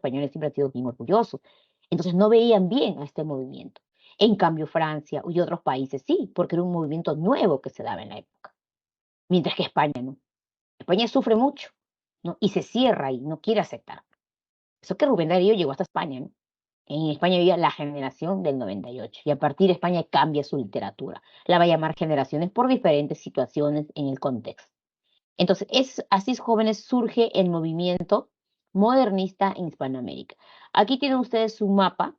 españoles siempre han sido bien orgullosos. Entonces no veían bien a este movimiento. En cambio, Francia y otros países sí, porque era un movimiento nuevo que se daba en la época. Mientras que España no. España sufre mucho, ¿no? Y se cierra y no quiere aceptar. Eso que Rubén Darío llegó hasta España, ¿no? En España vivía la generación del 98 y a partir de España cambia su literatura. La va a llamar generaciones por diferentes situaciones en el contexto. Entonces, así jóvenes surge el movimiento modernista en Hispanoamérica. Aquí tienen ustedes un mapa,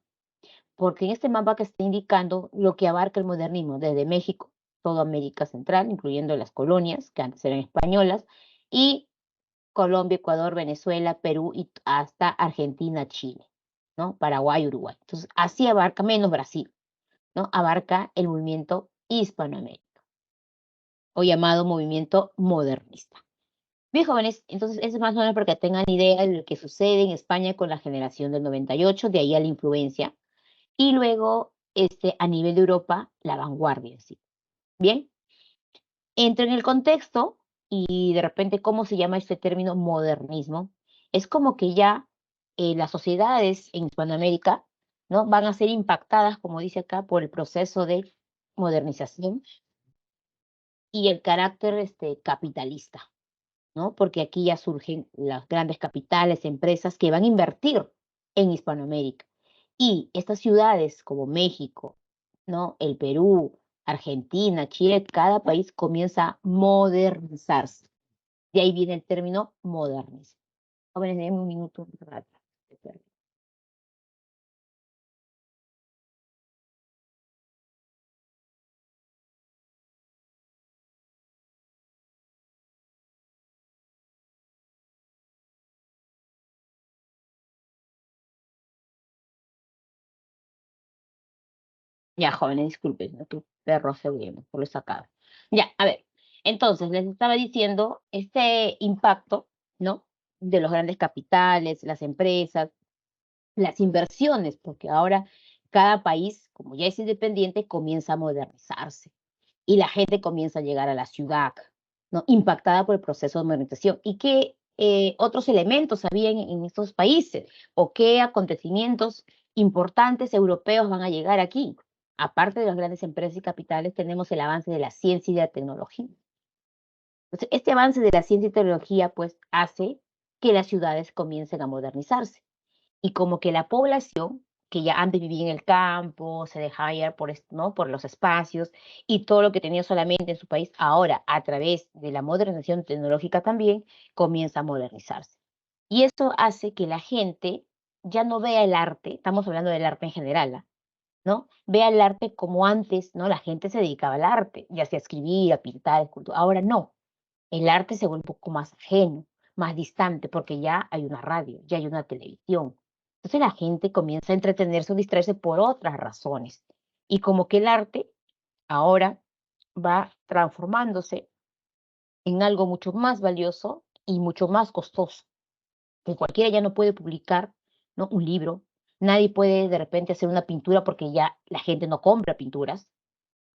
porque en este mapa que está indicando lo que abarca el modernismo desde México, toda América Central, incluyendo las colonias que antes eran españolas, y Colombia, Ecuador, Venezuela, Perú y hasta Argentina, Chile, ¿no? Paraguay, Uruguay. Entonces, así abarca, menos Brasil, ¿no? Abarca el movimiento hispanoamérica o llamado movimiento modernista. Bien, jóvenes, entonces es más o menos para que tengan idea de lo que sucede en España con la generación del 98, de ahí a la influencia, y luego a nivel de Europa, la vanguardia, ¿sí? Bien, entro en el contexto y de repente, ¿cómo se llama este término modernismo? Es como que ya las sociedades en Hispanoamérica, ¿no? Van a ser impactadas, como dice acá, por el proceso de modernización y el carácter capitalista, ¿no? Porque aquí ya surgen las grandes capitales, empresas que van a invertir en Hispanoamérica. Y estas ciudades como México, ¿no? El Perú, Argentina, Chile, cada país comienza a modernizarse. De ahí viene el término modernismo. Jóvenes, denme un minuto. Ya, jóvenes, disculpen, ¿no? Tu perro se oye, por lo sacado. Ya, a ver. Entonces, les estaba diciendo este impacto, ¿no? De los grandes capitales, las empresas, las inversiones, porque ahora cada país, como ya es independiente, comienza a modernizarse y la gente comienza a llegar a la ciudad, ¿no? Impactada por el proceso de modernización. ¿Y qué otros elementos había en estos países? ¿O qué acontecimientos importantes europeos van a llegar aquí? Aparte de las grandes empresas y capitales, tenemos el avance de la ciencia y de la tecnología. Entonces, este avance de la ciencia y tecnología, pues, hace que las ciudades comiencen a modernizarse y como que la población, que ya antes vivía en el campo, se dejaba llevar ¿no? por los espacios y todo lo que tenía solamente en su país, ahora a través de la modernización tecnológica también comienza a modernizarse. Y eso hace que la gente ya no vea el arte, estamos hablando del arte en general, ¿no? Vea el arte como antes, ¿no? La gente se dedicaba al arte, ya sea a escribir, a pintar, a escultura. Ahora no, el arte se vuelve un poco más ajeno, más distante, porque ya hay una radio, ya hay una televisión. Entonces la gente comienza a entretenerse o distraerse por otras razones. Y como que el arte ahora va transformándose en algo mucho más valioso y mucho más costoso, que cualquiera ya no puede publicar, ¿no? Un libro, nadie puede de repente hacer una pintura porque ya la gente no compra pinturas,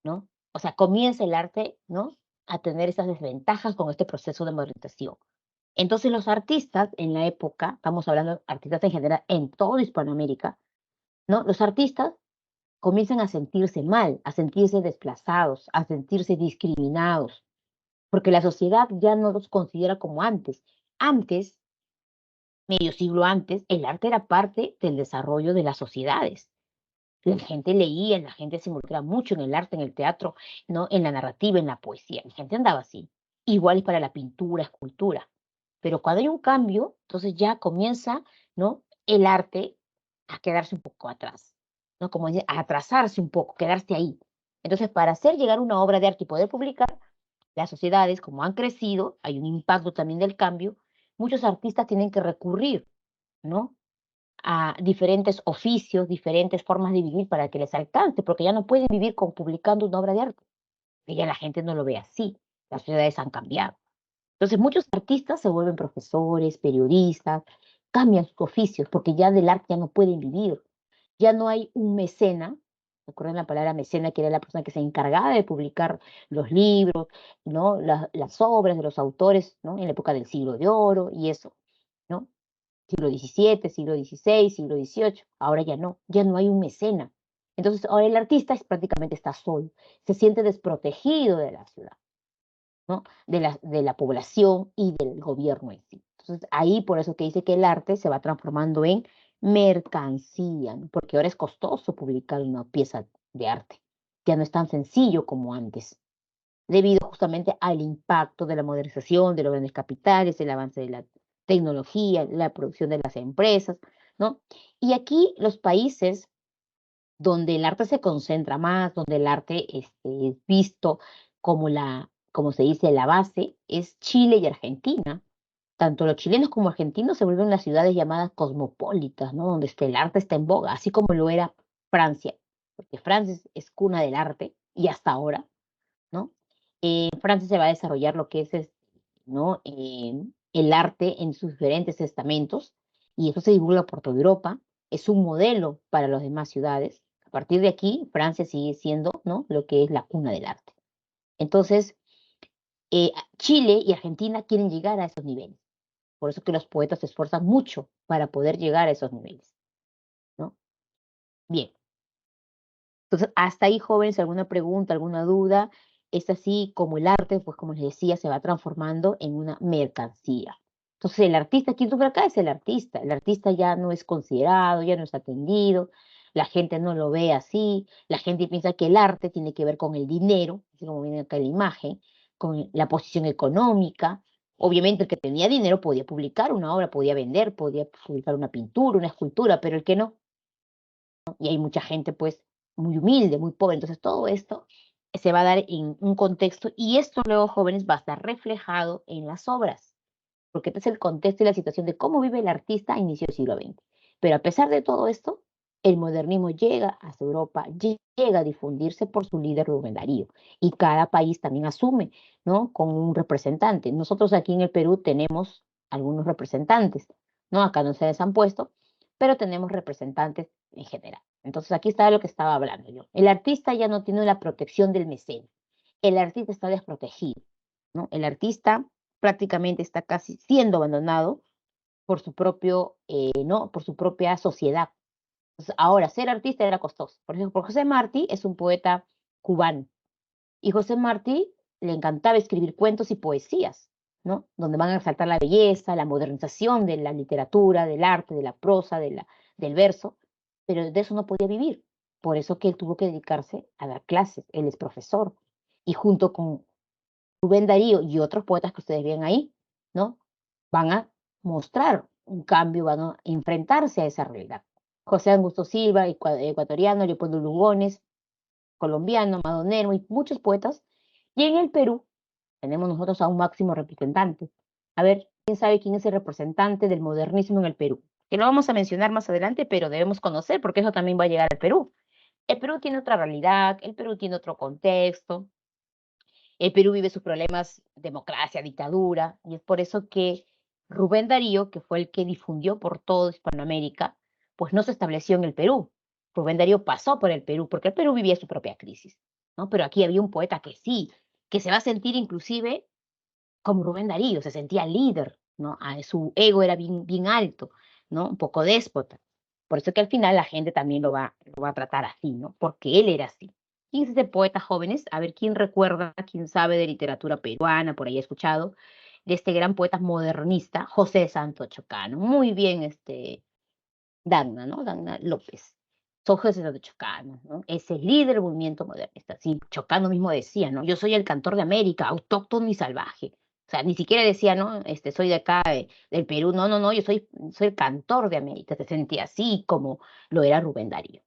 ¿no? O sea, comienza el arte, ¿no? A tener esas desventajas con este proceso de modernización. Entonces los artistas en la época, estamos hablando de artistas en general en toda Hispanoamérica, ¿no? Los artistas comienzan a sentirse mal, a sentirse desplazados, a sentirse discriminados, porque la sociedad ya no los considera como antes. Antes, medio siglo antes, el arte era parte del desarrollo de las sociedades. La gente leía, la gente se involucraba mucho en el arte, en el teatro, ¿no? En la narrativa, en la poesía. La gente andaba así. Igual es para la pintura, escultura. Pero cuando hay un cambio, entonces ya comienza, ¿no? El arte a quedarse un poco atrás, ¿no? Como dice, a atrasarse un poco, quedarse ahí. Entonces, para hacer llegar una obra de arte y poder publicar, las sociedades, como han crecido, hay un impacto también del cambio, muchos artistas tienen que recurrir, ¿no? A diferentes oficios, diferentes formas de vivir para que les alcance, porque ya no pueden vivir con publicando una obra de arte, que ya la gente no lo ve así, las sociedades han cambiado. Entonces muchos artistas se vuelven profesores, periodistas, cambian sus oficios, porque ya del arte ya no pueden vivir, ya no hay un mecena, recuerden la palabra mecena, que era la persona que se encargaba de publicar los libros, ¿no? Las obras de los autores, ¿no? En la época del siglo de oro y eso, ¿no? siglo XVII, siglo XVI, siglo XVIII. Ahora ya no hay un mecena. Entonces, ahora el artista prácticamente está solo, se siente desprotegido de la ciudad, ¿no? De la población y del gobierno en sí. Entonces, ahí por eso que dice que el arte se va transformando en mercancía, ¿no? Porque ahora es costoso publicar una pieza de arte. Ya no es tan sencillo como antes, debido justamente al impacto de la modernización, de los grandes capitales, el avance de la tecnología, la producción de las empresas, ¿no? Y aquí los países donde el arte se concentra más, donde el arte es visto como como se dice, la base, es Chile y Argentina. Tanto los chilenos como argentinos se vuelven las ciudades llamadas cosmopolitas, ¿no? Donde el arte está en boga, así como lo era Francia, porque Francia es cuna del arte y hasta ahora, ¿no? En Francia se va a desarrollar lo que ¿no? El arte en sus diferentes estamentos y eso se divulga por toda Europa. Es un modelo para las demás ciudades. A partir de aquí, Francia sigue siendo, ¿no? Lo que es la cuna del arte. Entonces, Chile y Argentina quieren llegar a esos niveles. Por eso que los poetas se esfuerzan mucho para poder llegar a esos niveles, ¿no? Bien. Entonces, hasta ahí, jóvenes, alguna pregunta, alguna duda, es así como el arte, pues como les decía, se va transformando en una mercancía. Entonces, el artista, ¿quién sufre acá? Es el artista. El artista ya no es considerado, ya no es atendido, la gente no lo ve así, la gente piensa que el arte tiene que ver con el dinero, así como viene acá la imagen, con la posición económica. Obviamente, el que tenía dinero podía publicar una obra, podía vender, podía publicar una pintura, una escultura, pero el que no, y hay mucha gente pues muy humilde, muy pobre. Entonces todo esto se va a dar en un contexto y esto luego, jóvenes, va a estar reflejado en las obras, porque este es el contexto y la situación de cómo vive el artista a inicio del siglo XX. Pero a pesar de todo esto, el modernismo llega hacia Europa, llega a difundirse por su líder Rubén Darío y cada país también asume, ¿no? Con un representante. Nosotros aquí en el Perú tenemos algunos representantes, ¿no? Acá no se les han puesto, pero tenemos representantes en general. Entonces aquí está lo que estaba hablando yo. El artista ya no tiene la protección del mecenas. El artista está desprotegido, ¿no? El artista prácticamente está casi siendo abandonado por su propio, ¿no? Por su propia sociedad. Entonces, ahora, ser artista era costoso. Por ejemplo, José Martí es un poeta cubano y José Martí le encantaba escribir cuentos y poesías, ¿no? Donde van a resaltar la belleza, la modernización de la literatura, del arte, de la prosa, del verso, pero de eso no podía vivir. Por eso que él tuvo que dedicarse a dar clases. Él es profesor. Y junto con Rubén Darío y otros poetas que ustedes ven ahí, ¿no? Van a mostrar un cambio, van a enfrentarse a esa realidad. José Augusto Silva, ecuatoriano, Leopoldo Lugones, colombiano, Madonero y muchos poetas. Y en el Perú tenemos nosotros a un máximo representante. A ver, ¿quién sabe quién es el representante del modernismo en el Perú? Que lo vamos a mencionar más adelante, pero debemos conocer porque eso también va a llegar al Perú. El Perú tiene otra realidad, el Perú tiene otro contexto, el Perú vive sus problemas, democracia, dictadura, y es por eso que Rubén Darío, que fue el que difundió por toda Hispanoamérica, pues no se estableció en el Perú. Rubén Darío pasó por el Perú, porque el Perú vivía su propia crisis, ¿no? Pero aquí había un poeta que sí, que se va a sentir inclusive como Rubén Darío, se sentía líder, ¿no? Su ego era bien alto, ¿no? Un poco déspota. Por eso que al final la gente también lo va a tratar así, ¿no? Porque él era así. ¿Quién es ese poeta, jóvenes? A ver, ¿quién recuerda, quién sabe de literatura peruana, por ahí he escuchado, de este gran poeta modernista, José de Santo Chocano? Muy bien, Dagna, ¿no? Dagna López. Son José de Santo Chocano, ¿no? Es el líder del movimiento modernista. Sí, Chocano mismo decía, ¿no? Yo soy el cantor de América, autóctono y salvaje. O sea, ni siquiera decía, ¿no? Soy de acá, del Perú. No, no, no, soy el cantor de América. Se sentía así como lo era Rubén Darío,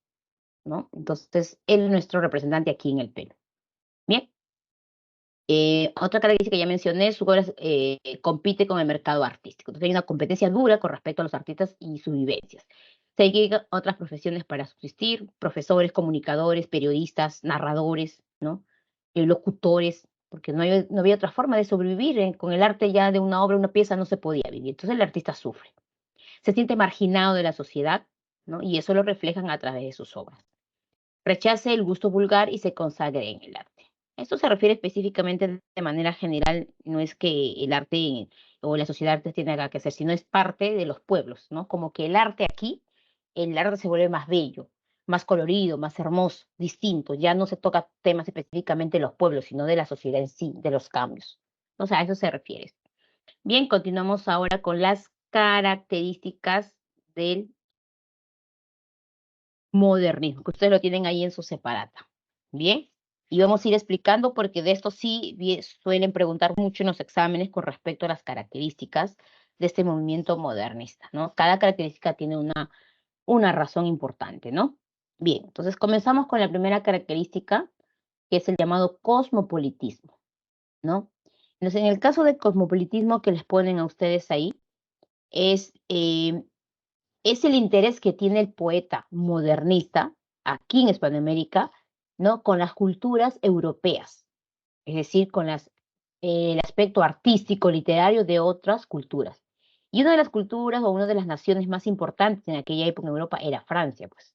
¿no? Entonces, él es nuestro representante aquí en el Perú. Bien. Otra característica que ya mencioné, su obra compite con el mercado artístico. Entonces hay una competencia dura con respecto a los artistas y sus vivencias. Se dedican a otras profesiones para subsistir, profesores, comunicadores, periodistas, narradores, ¿no? Locutores, porque no había otra forma de sobrevivir. Con el arte ya de una obra, una pieza, no se podía vivir. Entonces el artista sufre. Se siente marginado de la sociedad, ¿no? Y eso lo reflejan a través de sus obras. Rechace el gusto vulgar y se consagre en el arte. Esto se refiere específicamente de manera general, no es que el arte o la sociedad de artes tiene acá que hacer, sino es parte de los pueblos, ¿no? Como que el arte aquí, el arte se vuelve más bello, más colorido, más hermoso, distinto. Ya no se toca temas específicamente de los pueblos, sino de la sociedad en sí, de los cambios. O sea, a eso se refiere. Bien, continuamos ahora con las características del modernismo, que ustedes lo tienen ahí en su separata. Bien, y vamos a ir explicando porque de esto sí suelen preguntar mucho en los exámenes con respecto a las características de este movimiento modernista, ¿no? Cada característica tiene una razón importante, ¿no? Bien, entonces comenzamos con la primera característica, que es el llamado cosmopolitismo, ¿no? Entonces, en el caso del cosmopolitismo que les ponen a ustedes ahí, es es el interés que tiene el poeta modernista aquí en Hispanoamérica, ¿no? Con las culturas europeas, es decir, con el aspecto artístico, literario de otras culturas. Y una de las culturas o una de las naciones más importantes en aquella época en Europa era Francia, pues.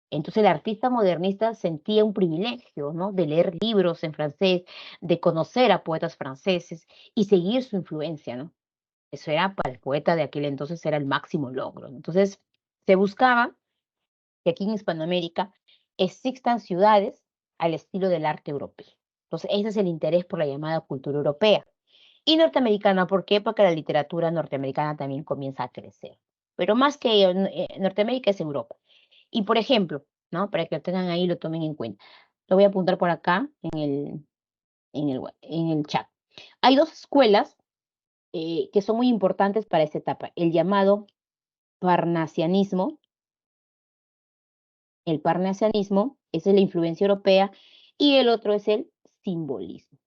Entonces el artista modernista sentía un privilegio, ¿no? De leer libros en francés, de conocer a poetas franceses y seguir su influencia, ¿no? Eso era para el poeta de aquel entonces era el máximo logro. Entonces, se buscaba que aquí en Hispanoamérica existan ciudades al estilo del arte europeo. Entonces, ese es el interés por la llamada cultura europea. Y norteamericana, ¿por qué? Porque la literatura norteamericana también comienza a crecer. Pero más que Norteamérica es Europa. Y por ejemplo, ¿no? Para que lo tengan ahí y lo tomen en cuenta. Lo voy a apuntar por acá en el chat. Hay dos escuelas que son muy importantes para esta etapa. El llamado parnasianismo. El parnasianismo esa es la influencia europea y el otro es el simbolismo.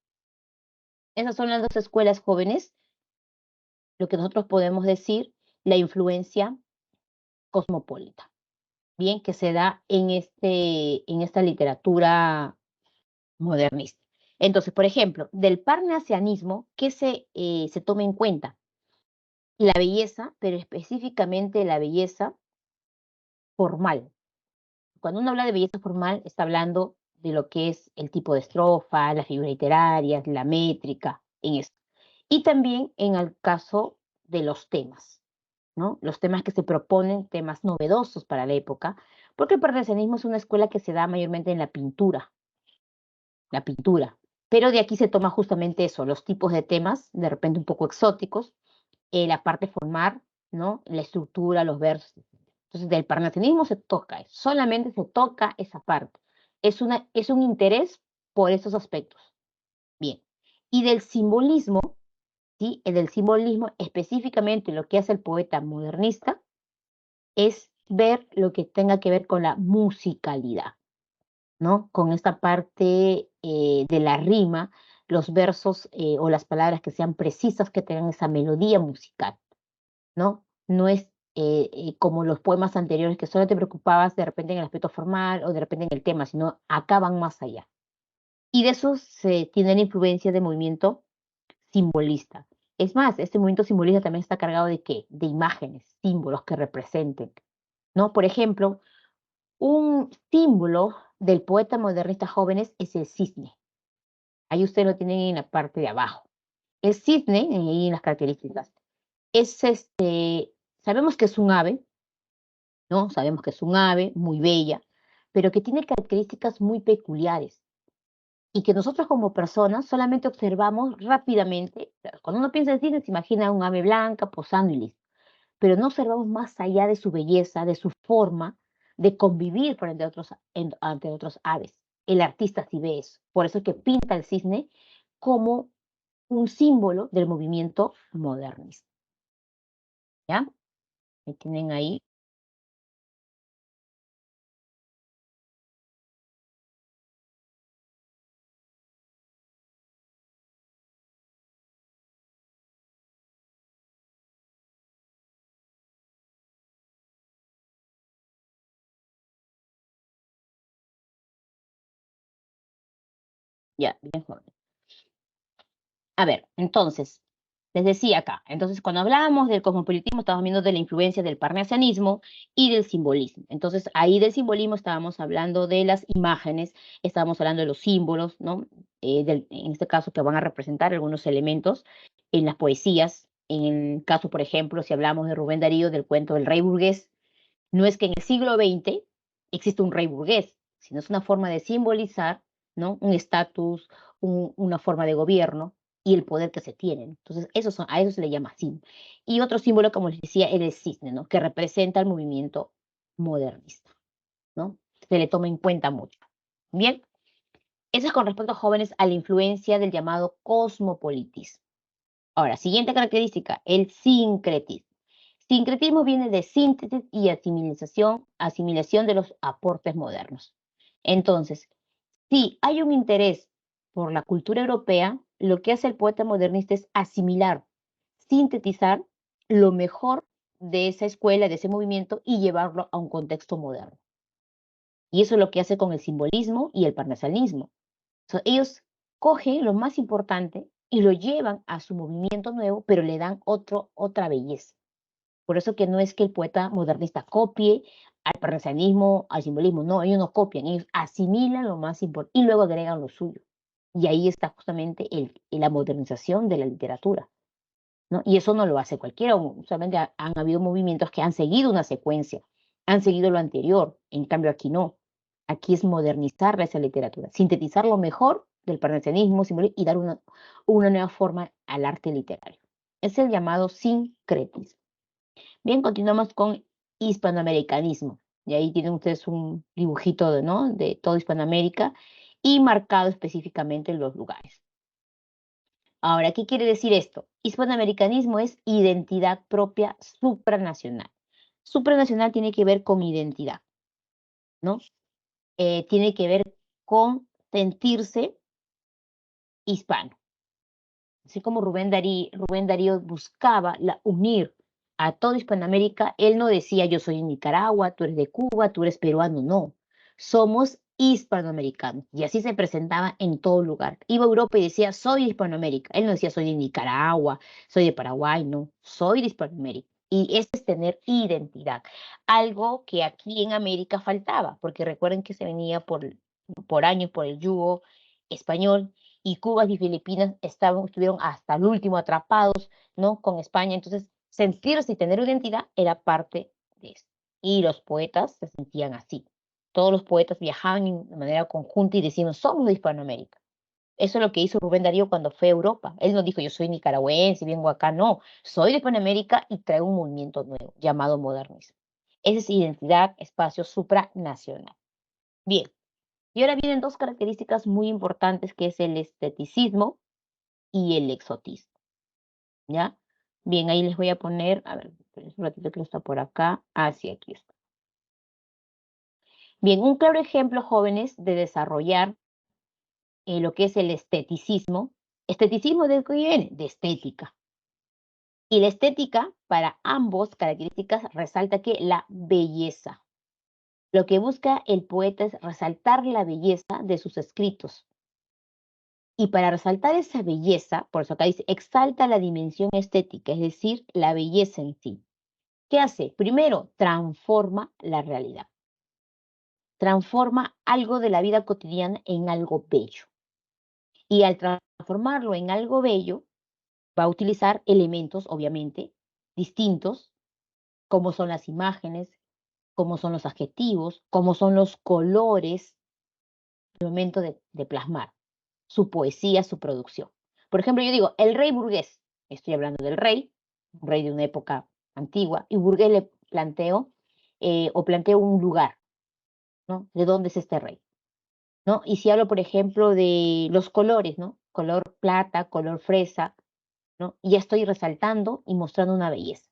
Esas son las dos escuelas jóvenes, lo que nosotros podemos decir, la influencia cosmopolita, bien, que se da en esta literatura modernista. Entonces, por ejemplo, del parnasianismo, ¿qué se toma en cuenta? La belleza, pero específicamente la belleza formal. Cuando uno habla de belleza formal, está hablando de lo que es el tipo de estrofa, las figuras literarias, la métrica, en esto. Y también en el caso de los temas, ¿no? Los temas que se proponen, temas novedosos para la época, porque el parnasianismo es una escuela que se da mayormente en la pintura. Pero de aquí se toma justamente eso, los tipos de temas, de repente un poco exóticos, la parte formal, ¿no? La estructura, los versos. Entonces, del parnasianismo se toca, solamente se toca esa parte. Es un interés por esos aspectos. Bien. Y del simbolismo, ¿sí? Del simbolismo, específicamente lo que hace el poeta modernista es ver lo que tenga que ver con la musicalidad, ¿no? Con esta parte de la rima, los versos o las palabras que sean precisas, que tengan esa melodía musical, ¿no? No es como los poemas anteriores que solo te preocupabas de repente en el aspecto formal o de repente en el tema, sino acá van más allá. Y de eso se tiene la influencia del movimiento simbolista. Es más, este movimiento simbolista también está cargado de qué? De imágenes, símbolos que representen, ¿no? Por ejemplo, un símbolo del poeta modernista jóvenes es el cisne. Ahí ustedes lo tienen en la parte de abajo. El cisne, ahí en las características, es sabemos que es un ave, ¿no? Sabemos que es un ave muy bella, pero que tiene características muy peculiares y que nosotros como personas solamente observamos rápidamente. Cuando uno piensa en cisne, se imagina un ave blanca posando y listo, pero no observamos más allá de su belleza, de su forma de convivir ante otros aves. El artista sí ve eso. Por eso es que pinta el cisne como un símbolo del movimiento modernista. ¿Ya? ¿Me tienen ahí? Ya, bien joven. A ver, entonces, les decía acá, entonces cuando hablábamos del cosmopolitismo estábamos viendo de la influencia del parnasianismo y del simbolismo. Entonces ahí del simbolismo estábamos hablando de las imágenes, estábamos hablando de los símbolos, ¿no? En este caso que van a representar algunos elementos en las poesías, En el caso, por ejemplo, si hablamos de Rubén Darío, del cuento del rey burgués, no es que en el siglo XX existe un rey burgués, sino es una forma de simbolizar, ¿no? Un estatus, una forma de gobierno y el poder que se tienen. Entonces, a eso se le llama símbolo. Y otro símbolo, como les decía, es el cisne, ¿no? Que representa el movimiento modernista, ¿no? Se le toma en cuenta mucho. Bien, eso es con respecto a jóvenes a la influencia del llamado cosmopolitismo. Ahora, siguiente característica, el sincretismo. Sincretismo viene de síntesis y asimilación de los aportes modernos. Entonces, si hay un interés por la cultura europea, lo que hace el poeta modernista es asimilar, sintetizar lo mejor de esa escuela, de ese movimiento y llevarlo a un contexto moderno. Y eso es lo que hace con el simbolismo y el parnasianismo. Ellos cogen lo más importante y lo llevan a su movimiento nuevo, pero le dan otra belleza. Por eso que no es que el poeta modernista copie al parnasianismo, al simbolismo, no, ellos no copian, ellos asimilan lo más importante y luego agregan lo suyo. Y ahí está justamente la modernización de la literatura, ¿no? Y eso no lo hace cualquiera, solamente han habido movimientos que han seguido una secuencia, han seguido lo anterior, en cambio aquí no. Aquí es modernizar esa literatura, sintetizar lo mejor del parnasianismo y dar una nueva forma al arte literario. Es el llamado sincretismo. Bien, continuamos con hispanoamericanismo. Y ahí tienen ustedes un dibujito ¿no? de todo Hispanoamérica y marcado específicamente los lugares. Ahora, ¿qué quiere decir esto? Hispanoamericanismo es identidad propia supranacional. Supranacional tiene que ver con identidad, ¿no? Tiene que ver con sentirse hispano. Así como Rubén Darío buscaba unir a toda Hispanoamérica, él no decía yo soy de Nicaragua, tú eres de Cuba, tú eres peruano, no. Somos hispanoamericanos. Y así se presentaba en todo lugar. Iba a Europa y decía soy de Hispanoamérica. Él no decía soy de Nicaragua, soy de Paraguay, no. Soy de Hispanoamérica. Y eso es tener identidad. Algo que aquí en América faltaba, porque recuerden que se venía por años por el yugo español y Cuba y Filipinas estuvieron hasta el último atrapados, ¿no? Con España. Entonces, sentirse y tener identidad era parte de eso. Y los poetas se sentían así. Todos los poetas viajaban de manera conjunta y decían, somos de Hispanoamérica. Eso es lo que hizo Rubén Darío cuando fue a Europa. Él no dijo, yo soy nicaragüense y vengo acá. No, soy de Hispanoamérica y traigo un movimiento nuevo llamado modernismo. Esa es identidad, espacio supranacional. Bien, y ahora vienen dos características muy importantes, que es el esteticismo y el exotismo, ¿ya? Bien, ahí les voy a poner, a ver, un ratito que está por acá. Ah, sí, aquí está. Bien, un claro ejemplo, jóvenes, de desarrollar lo que es el esteticismo. ¿Esteticismo de qué viene? De estética. Y la estética, para ambos características, resalta que la belleza. Lo que busca el poeta es resaltar la belleza de sus escritos. Y para resaltar esa belleza, por eso acá dice, exalta la dimensión estética, es decir, la belleza en sí. ¿Qué hace? Primero, transforma la realidad. Transforma algo de la vida cotidiana en algo bello. Y al transformarlo en algo bello, va a utilizar elementos, obviamente, distintos, como son las imágenes, como son los adjetivos, como son los colores, al momento de plasmar su poesía, su producción. Por ejemplo, yo digo, el rey burgués, estoy hablando del rey, un rey de una época antigua, y burgués le planteo un lugar, ¿no? ¿De dónde es este rey? ¿No? Y si hablo, por ejemplo, de los colores, ¿no? Color plata, color fresa, ¿no? Y ya estoy resaltando y mostrando una belleza.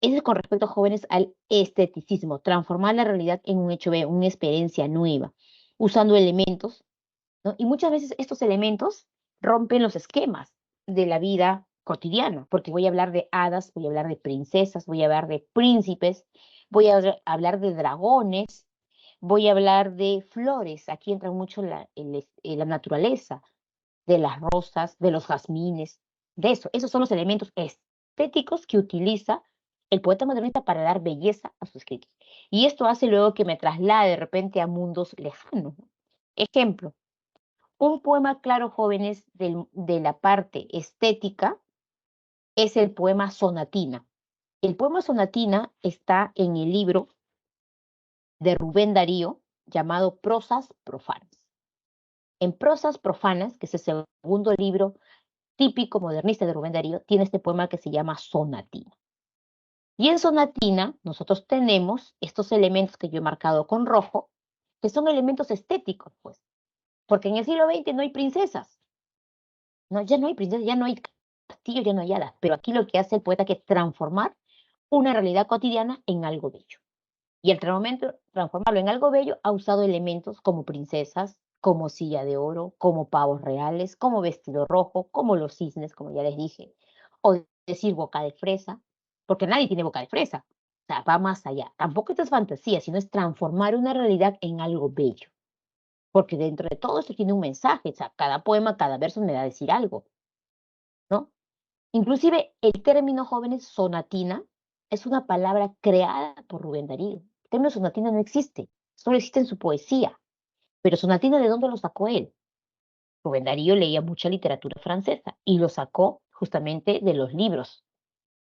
Eso es con respecto a jóvenes al esteticismo, transformar la realidad en un hecho, una experiencia nueva, usando elementos, ¿no? Y muchas veces estos elementos rompen los esquemas de la vida cotidiana, porque voy a hablar de hadas, voy a hablar de princesas, voy a hablar de príncipes, voy a hablar de dragones, voy a hablar de flores. Aquí entra mucho la naturaleza, de las rosas, de los jazmines, de eso. Esos son los elementos estéticos que utiliza el poeta modernista para dar belleza a sus escritos. Y esto hace luego que me traslade de repente a mundos lejanos. Ejemplo, un poema claro, jóvenes, de la parte estética es el poema Sonatina. El poema Sonatina está en el libro de Rubén Darío llamado Prosas Profanas. En Prosas Profanas, que es el segundo libro típico modernista de Rubén Darío, tiene este poema que se llama Sonatina. Y en Sonatina nosotros tenemos estos elementos que yo he marcado con rojo, que son elementos estéticos, pues, porque en el siglo XX no hay princesas, no, ya no hay princesas, ya no hay castillos, ya no hay hadas, pero aquí lo que hace el poeta es transformar una realidad cotidiana en algo bello. Y al transformarlo en algo bello, ha usado elementos como princesas, como silla de oro, como pavos reales, como vestido rojo, como los cisnes, como ya les dije, o decir boca de fresa, porque nadie tiene boca de fresa. O sea, va más allá. Tampoco esto es fantasía, sino es transformar una realidad en algo bello. Porque dentro de todo esto tiene un mensaje. O sea, cada poema, cada verso me da a decir algo, ¿no? Inclusive el término jóvenes sonatina es una palabra creada por Rubén Darío. El término sonatina no existe, solo existe en su poesía. Pero sonatina, ¿de dónde lo sacó él? Rubén Darío leía mucha literatura francesa y lo sacó justamente de los libros,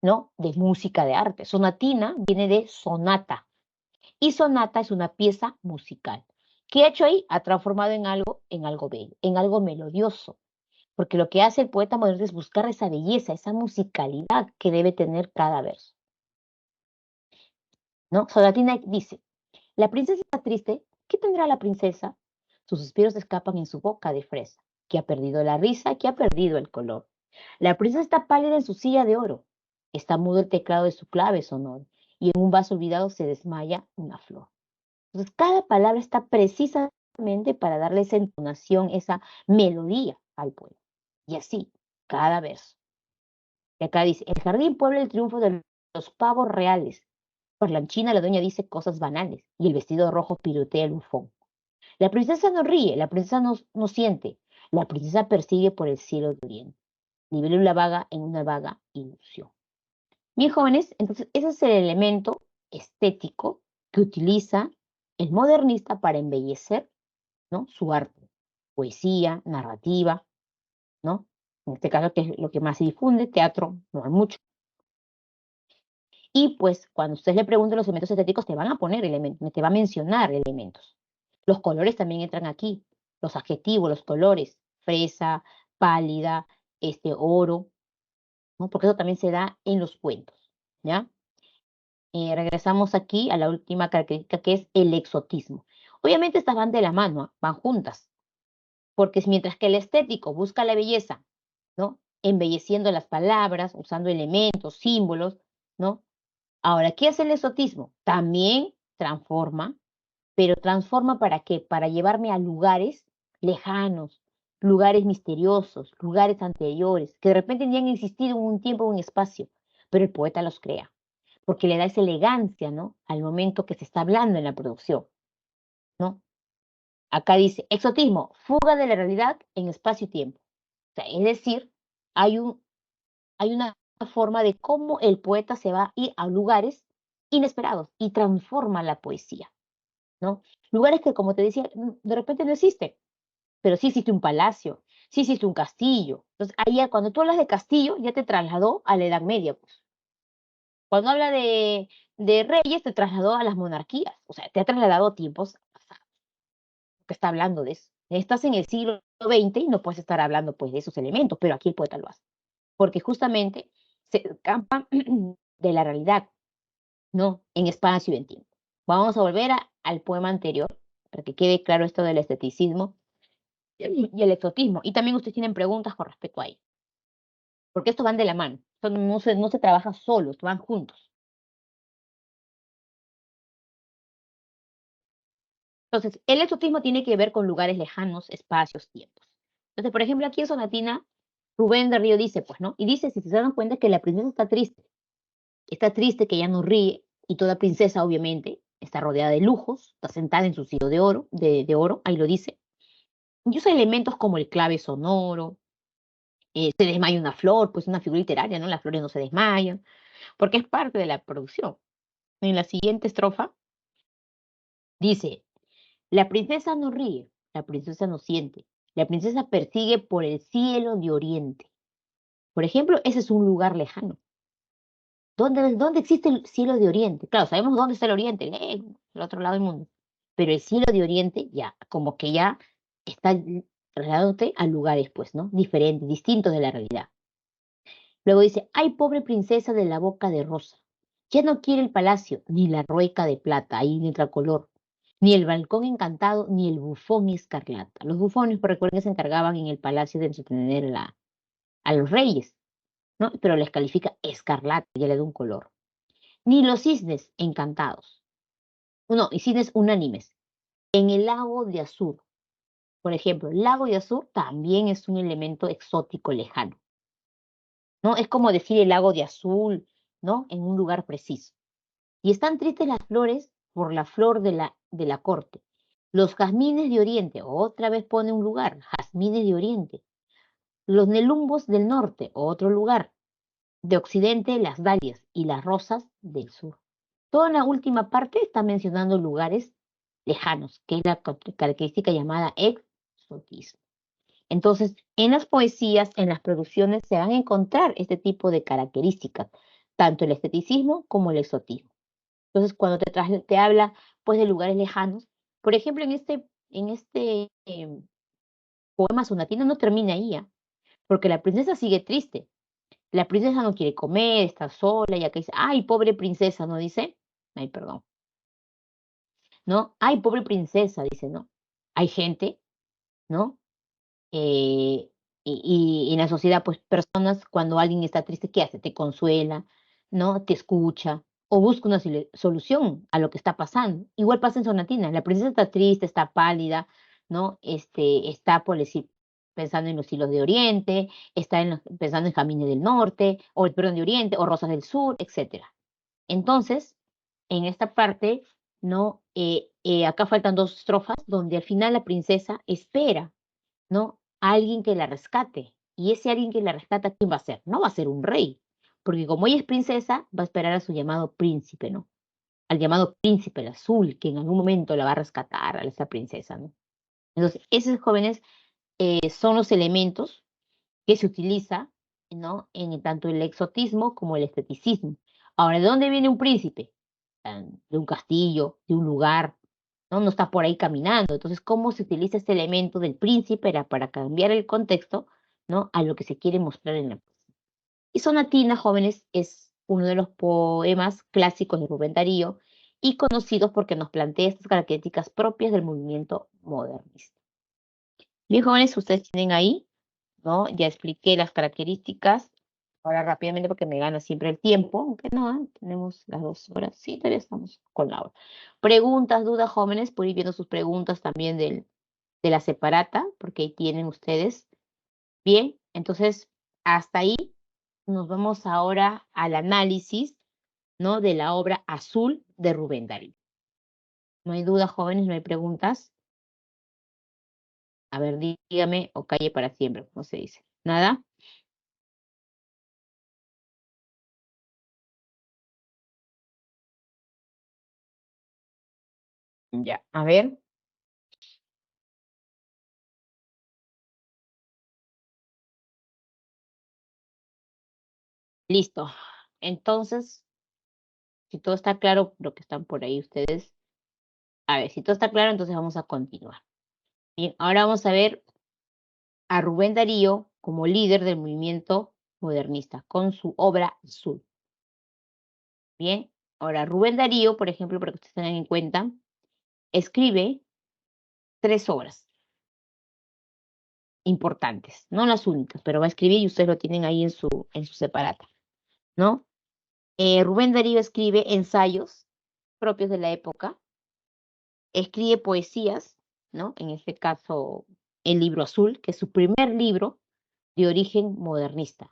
¿no? De música, de arte. Sonatina viene de sonata y sonata es una pieza musical. ¿Qué ha hecho ahí? Ha transformado en algo bello, en algo melodioso, porque lo que hace el poeta moderno es buscar esa belleza, esa musicalidad que debe tener cada verso, ¿no? Sonatina dice, la princesa está triste, ¿qué tendrá la princesa? Sus suspiros escapan en su boca de fresa, que ha perdido la risa, que ha perdido el color. La princesa está pálida en su silla de oro, está mudo el teclado de su clave sonoro, y en un vaso olvidado se desmaya una flor. Entonces, cada palabra está precisamente para darle esa entonación, esa melodía al poema. Y así, cada verso. Y acá dice, el jardín puebla el triunfo de los pavos reales. Parlanchina la doña dice cosas banales y el vestido rojo pirotea el bufón. La princesa no ríe, la princesa no siente. La princesa persigue por el cielo de oriente. Libélula vaga en una vaga ilusión. Bien, jóvenes, entonces ese es el elemento estético que utiliza el modernista para embellecer, ¿no? Su arte, poesía, narrativa, ¿no? En este caso, que es lo que más se difunde, teatro, no hay mucho. Y pues cuando ustedes le pregunten los elementos estéticos, te van a poner elementos, te va a mencionar elementos. Los colores también entran aquí, los adjetivos, los colores, fresa, pálida, oro, ¿no? Porque eso también se da en los cuentos, ¿ya? Regresamos aquí a la última característica que es el exotismo. Obviamente estas van de la mano, ¿ah? Van juntas, porque mientras que el estético busca la belleza, ¿no? Embelleciendo las palabras, usando elementos, símbolos, ¿no? Ahora, ¿qué es el exotismo? También transforma, pero transforma ¿para qué? Para llevarme a lugares lejanos, lugares misteriosos, lugares anteriores, que de repente ni han existido en un tiempo o un espacio, pero el poeta los crea, porque le da esa elegancia, ¿no? Al momento que se está hablando en la producción, ¿no? Acá dice, exotismo, fuga de la realidad en espacio y tiempo. O sea, es decir, hay hay una forma de cómo el poeta se va a ir a lugares inesperados y transforma la poesía, ¿no? Lugares que, como te decía, de repente no existen, pero sí existe un palacio, sí existe un castillo. Entonces, ahí cuando tú hablas de castillo, ya te trasladó a la Edad Media, pues. Cuando habla de reyes, te trasladó a las monarquías, o sea, te ha trasladado a tiempos pasados, que está hablando de eso. Estás en el siglo XX y no puedes estar hablando, pues, de esos elementos, pero aquí el poeta lo hace, porque justamente se escapa de la realidad, ¿no? En espacio y en tiempo. Vamos a volver al poema anterior, para que quede claro esto del esteticismo y el exotismo. Y también ustedes tienen preguntas con respecto a ello, porque estos van de la mano. Esto no se trabaja solos, van juntos. Entonces, el exotismo tiene que ver con lugares lejanos, espacios, tiempos. Entonces, por ejemplo, aquí en Sonatina, Rubén de Río dice, pues, ¿no? Y dice, si se dan cuenta, que la princesa está triste que ya no ríe, y toda princesa, obviamente, está rodeada de lujos, está sentada en su sitio de oro, ahí lo dice. Y usa elementos como el clave sonoro, se desmaya una flor, pues una figura literaria, ¿no? Las flores no se desmayan, porque es parte de la producción. En la siguiente estrofa dice, la princesa no ríe, la princesa no siente, la princesa persigue por el cielo de oriente. Por ejemplo, ese es un lugar lejano. ¿Dónde existe el cielo de Oriente? Claro, sabemos dónde está el Oriente, lejos, al otro lado del mundo. Pero el cielo de Oriente ya, como que ya está trasladándote a lugares, pues, ¿no? Diferentes, distintos de la realidad. Luego dice, ay, pobre princesa de la boca de rosa. Ya no quiere el palacio, ni la rueca de plata, ahí en color, ni el balcón encantado, ni el bufón escarlata. Los bufones, por recuerden, que se encargaban en el palacio de entretener a los reyes, ¿no? Pero les califica escarlata, ya le da un color. Ni los cisnes encantados. No, y cisnes unánimes. En el lago de Azur, por ejemplo, el lago de Azur también es un elemento exótico lejano, ¿no? Es como decir el lago de azul, ¿no? En un lugar preciso. Y están tristes las flores por la flor de la corte. Los jazmines de Oriente, otra vez pone un lugar, jazmines de Oriente. Los nelumbos del norte, otro lugar. De Occidente, las dalias y las rosas del sur. Toda la última parte está mencionando lugares lejanos, que es la característica llamada exotismo. Entonces, en las poesías, en las producciones, se van a encontrar este tipo de características, tanto el esteticismo como el exotismo. Entonces, cuando te habla pues de lugares lejanos, por ejemplo, en este poema sonatino no termina ahí, ¿ah? Porque la princesa sigue triste. La princesa no quiere comer, está sola, y acá dice, ay, pobre princesa, ¿no dice? Ay, perdón. ¿No? Ay, pobre princesa, dice, ¿no? Hay gente, ¿no? Eh, y en la sociedad, pues personas, cuando alguien está triste, ¿qué hace? Te consuela, ¿no? Te escucha o busca una solución a lo que está pasando. Igual pasa en Sonatina, la princesa está triste, está pálida, ¿no? Está, por decir, pensando en los hilos de Oriente, está pensando en Camines del Norte, o el perdón de Oriente, o Rosas del Sur, etcétera. Entonces, en esta parte, ¿no? Acá faltan dos estrofas donde al final la princesa espera, ¿no? A alguien que la rescate. Y ese alguien que la rescata, ¿quién va a ser? No va a ser un rey, porque como ella es princesa, va a esperar a su llamado príncipe, ¿no? Al llamado príncipe el azul, que en algún momento la va a rescatar a esa princesa, ¿no? Entonces, esos jóvenes son los elementos que se utiliza, ¿no? En tanto el exotismo como el esteticismo. Ahora, ¿de dónde viene un príncipe? De un castillo, de un lugar, ¿no? No está por ahí caminando. Entonces, ¿cómo se utiliza este elemento del príncipe para cambiar el contexto, ¿no? A lo que se quiere mostrar en la poesía? Y Sonatina, jóvenes, es uno de los poemas clásicos de Rubén Darío y conocidos porque nos plantea estas características propias del movimiento modernista. Bien, jóvenes, ustedes tienen ahí, ¿no? Ya expliqué las características. Ahora rápidamente porque me gana siempre el tiempo, aunque no, tenemos las 2 horas. Sí, todavía estamos con la hora. Preguntas, dudas, jóvenes, por ir viendo sus preguntas también de la separata, porque ahí tienen ustedes. Bien, entonces, hasta ahí nos vamos ahora al análisis, ¿no? De la obra Azul de Rubén Darío. No hay dudas, jóvenes, no hay preguntas. A ver, dígame o calle para siempre, como se dice. ¿Nada? Ya, a ver, listo. Entonces, si todo está claro, lo que están por ahí ustedes. A ver, si todo está claro, entonces vamos a continuar. Bien, ahora vamos a ver a Rubén Darío como líder del movimiento modernista con su obra Azul. Bien, ahora Rubén Darío, por ejemplo, para que ustedes tengan en cuenta, escribe 3 obras importantes, no las únicas, pero va a escribir y ustedes lo tienen ahí en su separata, ¿no? Rubén Darío escribe ensayos propios de la época, escribe poesías, ¿no? En este caso, el libro Azul, que es su primer libro de origen modernista.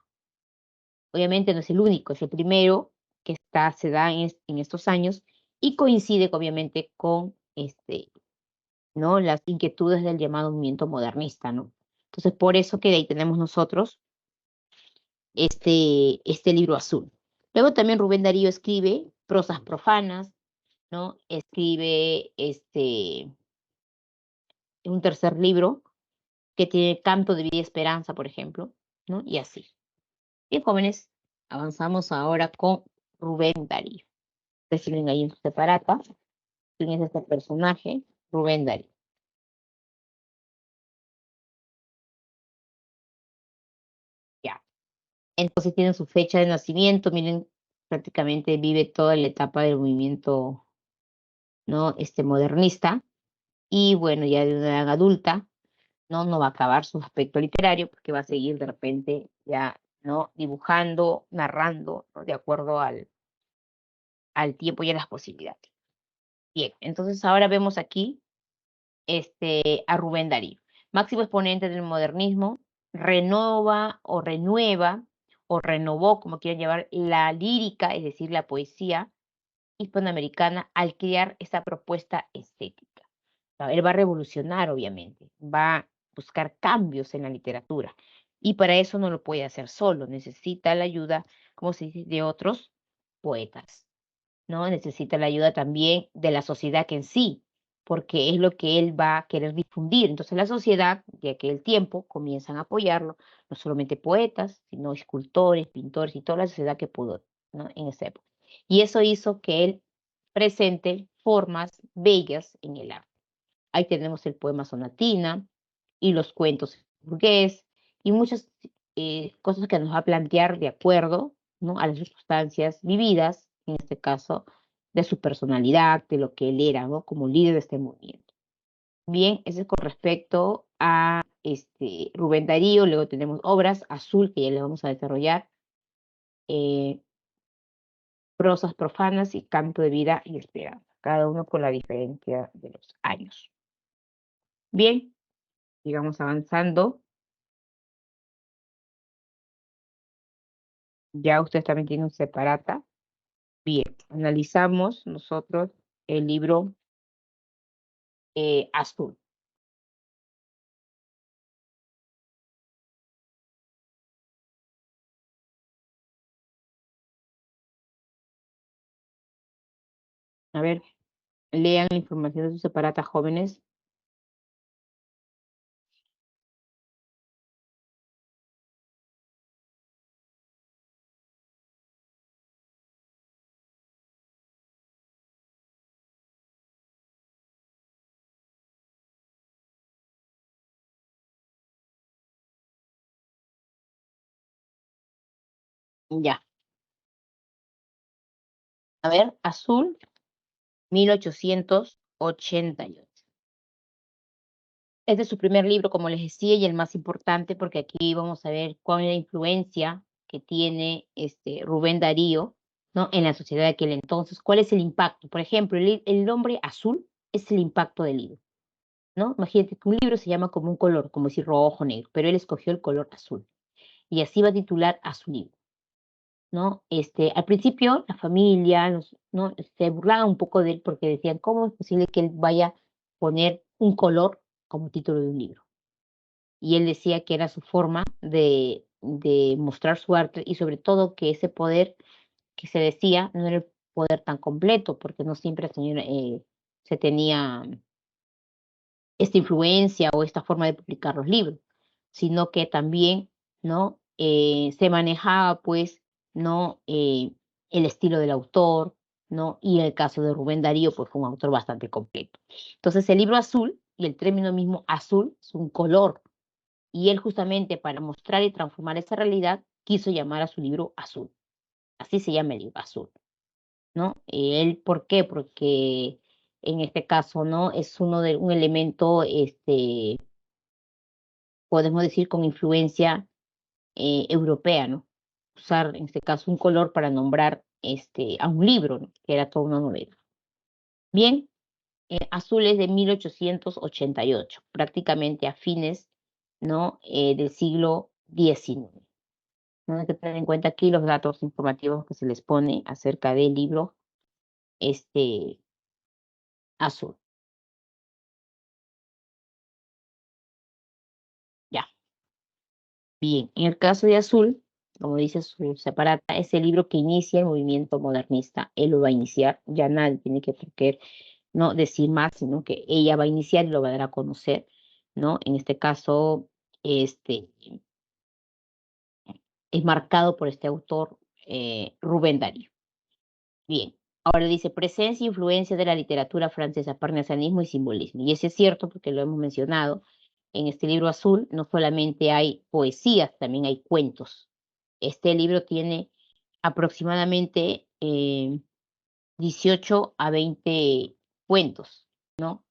Obviamente no es el único, es el primero que se da en estos años y coincide obviamente con ¿no? Las inquietudes del llamado movimiento modernista, ¿no? Entonces, por eso que de ahí tenemos nosotros este libro azul. Luego también Rubén Darío escribe prosas profanas, ¿no? Escribe un tercer libro que tiene Canto de Vida y Esperanza, por ejemplo, ¿no? Y así. Bien, jóvenes, avanzamos ahora con Rubén Darío. Ustedes tienen ahí en su separata quién es este personaje, Rubén Darío. Ya. Entonces tienen su fecha de nacimiento, miren, prácticamente vive toda la etapa del movimiento, ¿no? Modernista. Y bueno, ya de una edad adulta, ¿no? Va a acabar su aspecto literario porque va a seguir de repente ya, ¿no? Dibujando, narrando, ¿no? De acuerdo al tiempo y a las posibilidades. Bien, entonces ahora vemos aquí a Rubén Darío. Máximo exponente del modernismo, renueva o renovó, como quieran llevar, la lírica, es decir, la poesía hispanoamericana al crear esta propuesta estética. Él va a revolucionar, obviamente, va a buscar cambios en la literatura. Y para eso no lo puede hacer solo, necesita la ayuda, como se dice, de otros poetas, ¿no? Necesita la ayuda también de la sociedad que en sí, porque es lo que él va a querer difundir. Entonces la sociedad de aquel tiempo comienzan a apoyarlo, no solamente poetas, sino escultores, pintores y toda la sociedad que pudo, ¿no? En esa época. Y eso hizo que él presente formas bellas en el arte. Ahí tenemos el poema sonatina y los cuentos burgués y muchas cosas que nos va a plantear de acuerdo, ¿no? A las circunstancias vividas, en este caso, de su personalidad, de lo que él era, ¿no? Como líder de este movimiento. Bien, eso es con respecto a Rubén Darío. Luego tenemos obras, Azul, que ya le vamos a desarrollar, eh, prosas profanas y canto de vida y esperanza, cada uno con la diferencia de los años. Bien, sigamos avanzando. Ya ustedes también tienen un separata. Bien, analizamos nosotros el libro Azul. A ver, lean la información de su separata, jóvenes. Ya. A ver, Azul, 1888. Este es su primer libro, como les decía, y el más importante, porque aquí vamos a ver cuál es la influencia que tiene Rubén Darío, ¿no? En la sociedad de aquel entonces. ¿Cuál es el impacto? Por ejemplo, el nombre azul es el impacto del libro, ¿no? Imagínate que un libro se llama como un color, como decir rojo, negro, pero él escogió el color azul y así va a titular a su libro, ¿no? Al principio la familia, ¿no? Se burlaba un poco de él porque decían, ¿cómo es posible que él vaya a poner un color como título de un libro? Y él decía que era su forma de mostrar su arte y sobre todo que ese poder que se decía no era el poder tan completo, porque no siempre se tenía esta influencia o esta forma de publicar los libros, sino que también, ¿no? Se manejaba, pues, ¿no? El estilo del autor, ¿no? Y en el caso de Rubén Darío, pues fue un autor bastante completo. Entonces, el libro azul, y el término mismo azul, es un color, y él justamente para mostrar y transformar esa realidad, quiso llamar a su libro Azul. Así se llama el libro Azul, ¿no? Él, ¿por qué? Porque en este caso, ¿no? Es un elemento, podemos decir, con influencia europea, ¿no? Usar, en este caso, un color para nombrar a un libro, ¿no? Que era toda una novela. Bien, Azul es de 1888, prácticamente a fines, ¿no? Del siglo XIX. ¿No? Hay que tener en cuenta aquí los datos informativos que se les pone acerca del libro este, Azul. Ya. Bien, en el caso de Azul, como dice su separata, es el libro que inicia el movimiento modernista. Él lo va a iniciar, ya nadie tiene que por qué no decir más, sino que ella va a iniciar y lo va a dar a conocer, ¿no? En este caso, este, es marcado por este autor, Rubén Darío. Bien, ahora dice presencia e influencia de la literatura francesa, parnasianismo y simbolismo. Y eso es cierto porque lo hemos mencionado. En este libro azul no solamente hay poesías, también hay cuentos. Este libro tiene aproximadamente 18 a 20 cuentos, ¿no?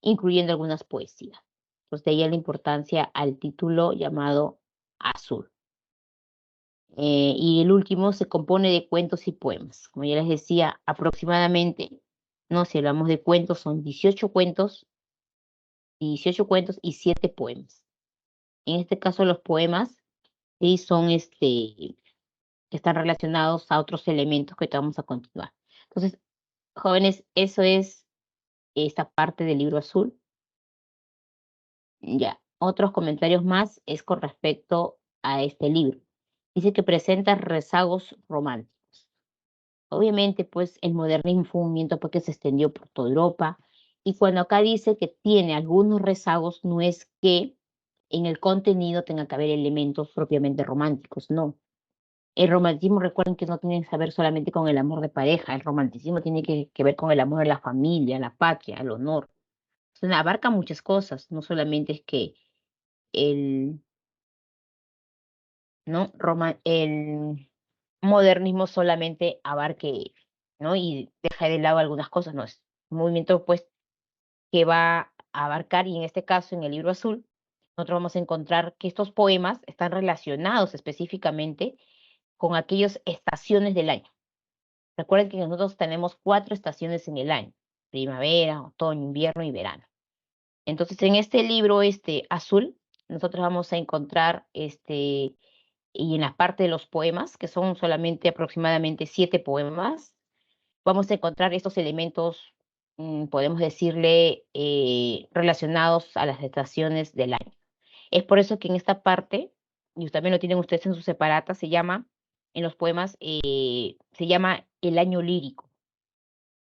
Incluyendo algunas poesías. Entonces, de ahí la importancia al título llamado Azul. Y el último se compone de cuentos y poemas. Como ya les decía, aproximadamente, no, si hablamos de cuentos, son 18 cuentos y 7 poemas. En este caso, los poemas sí son están relacionados a otros elementos que te vamos a continuar. Entonces, jóvenes, eso es esta parte del libro azul. Ya, otros comentarios más es con respecto a este libro. Dice que presenta rezagos románticos. Obviamente, pues el modernismo fue un movimiento pues, que se extendió por toda Europa y cuando acá dice que tiene algunos rezagos, no es que en el contenido tenga que haber elementos propiamente románticos, no. El romanticismo, recuerden que no tiene que ver solamente con el amor de pareja, el romanticismo tiene que ver con el amor a la familia, a la patria, al honor. O sea, abarca muchas cosas, no solamente es que el, ¿no? El modernismo solamente abarque, ¿no? Y deja de lado algunas cosas, no es un movimiento pues que va a abarcar, y en este caso en el libro azul, nosotros vamos a encontrar que estos poemas están relacionados específicamente con aquellas estaciones del año. Recuerden que nosotros tenemos 4 estaciones en el año: primavera, otoño, invierno y verano. Entonces, en este libro azul, nosotros vamos a encontrar y en la parte de los poemas, que son solamente aproximadamente 7 poemas, vamos a encontrar estos elementos, podemos decirle, relacionados a las estaciones del año. Es por eso que en esta parte, y también lo tienen ustedes en su separata, se llama, en los poemas, se llama el año lírico,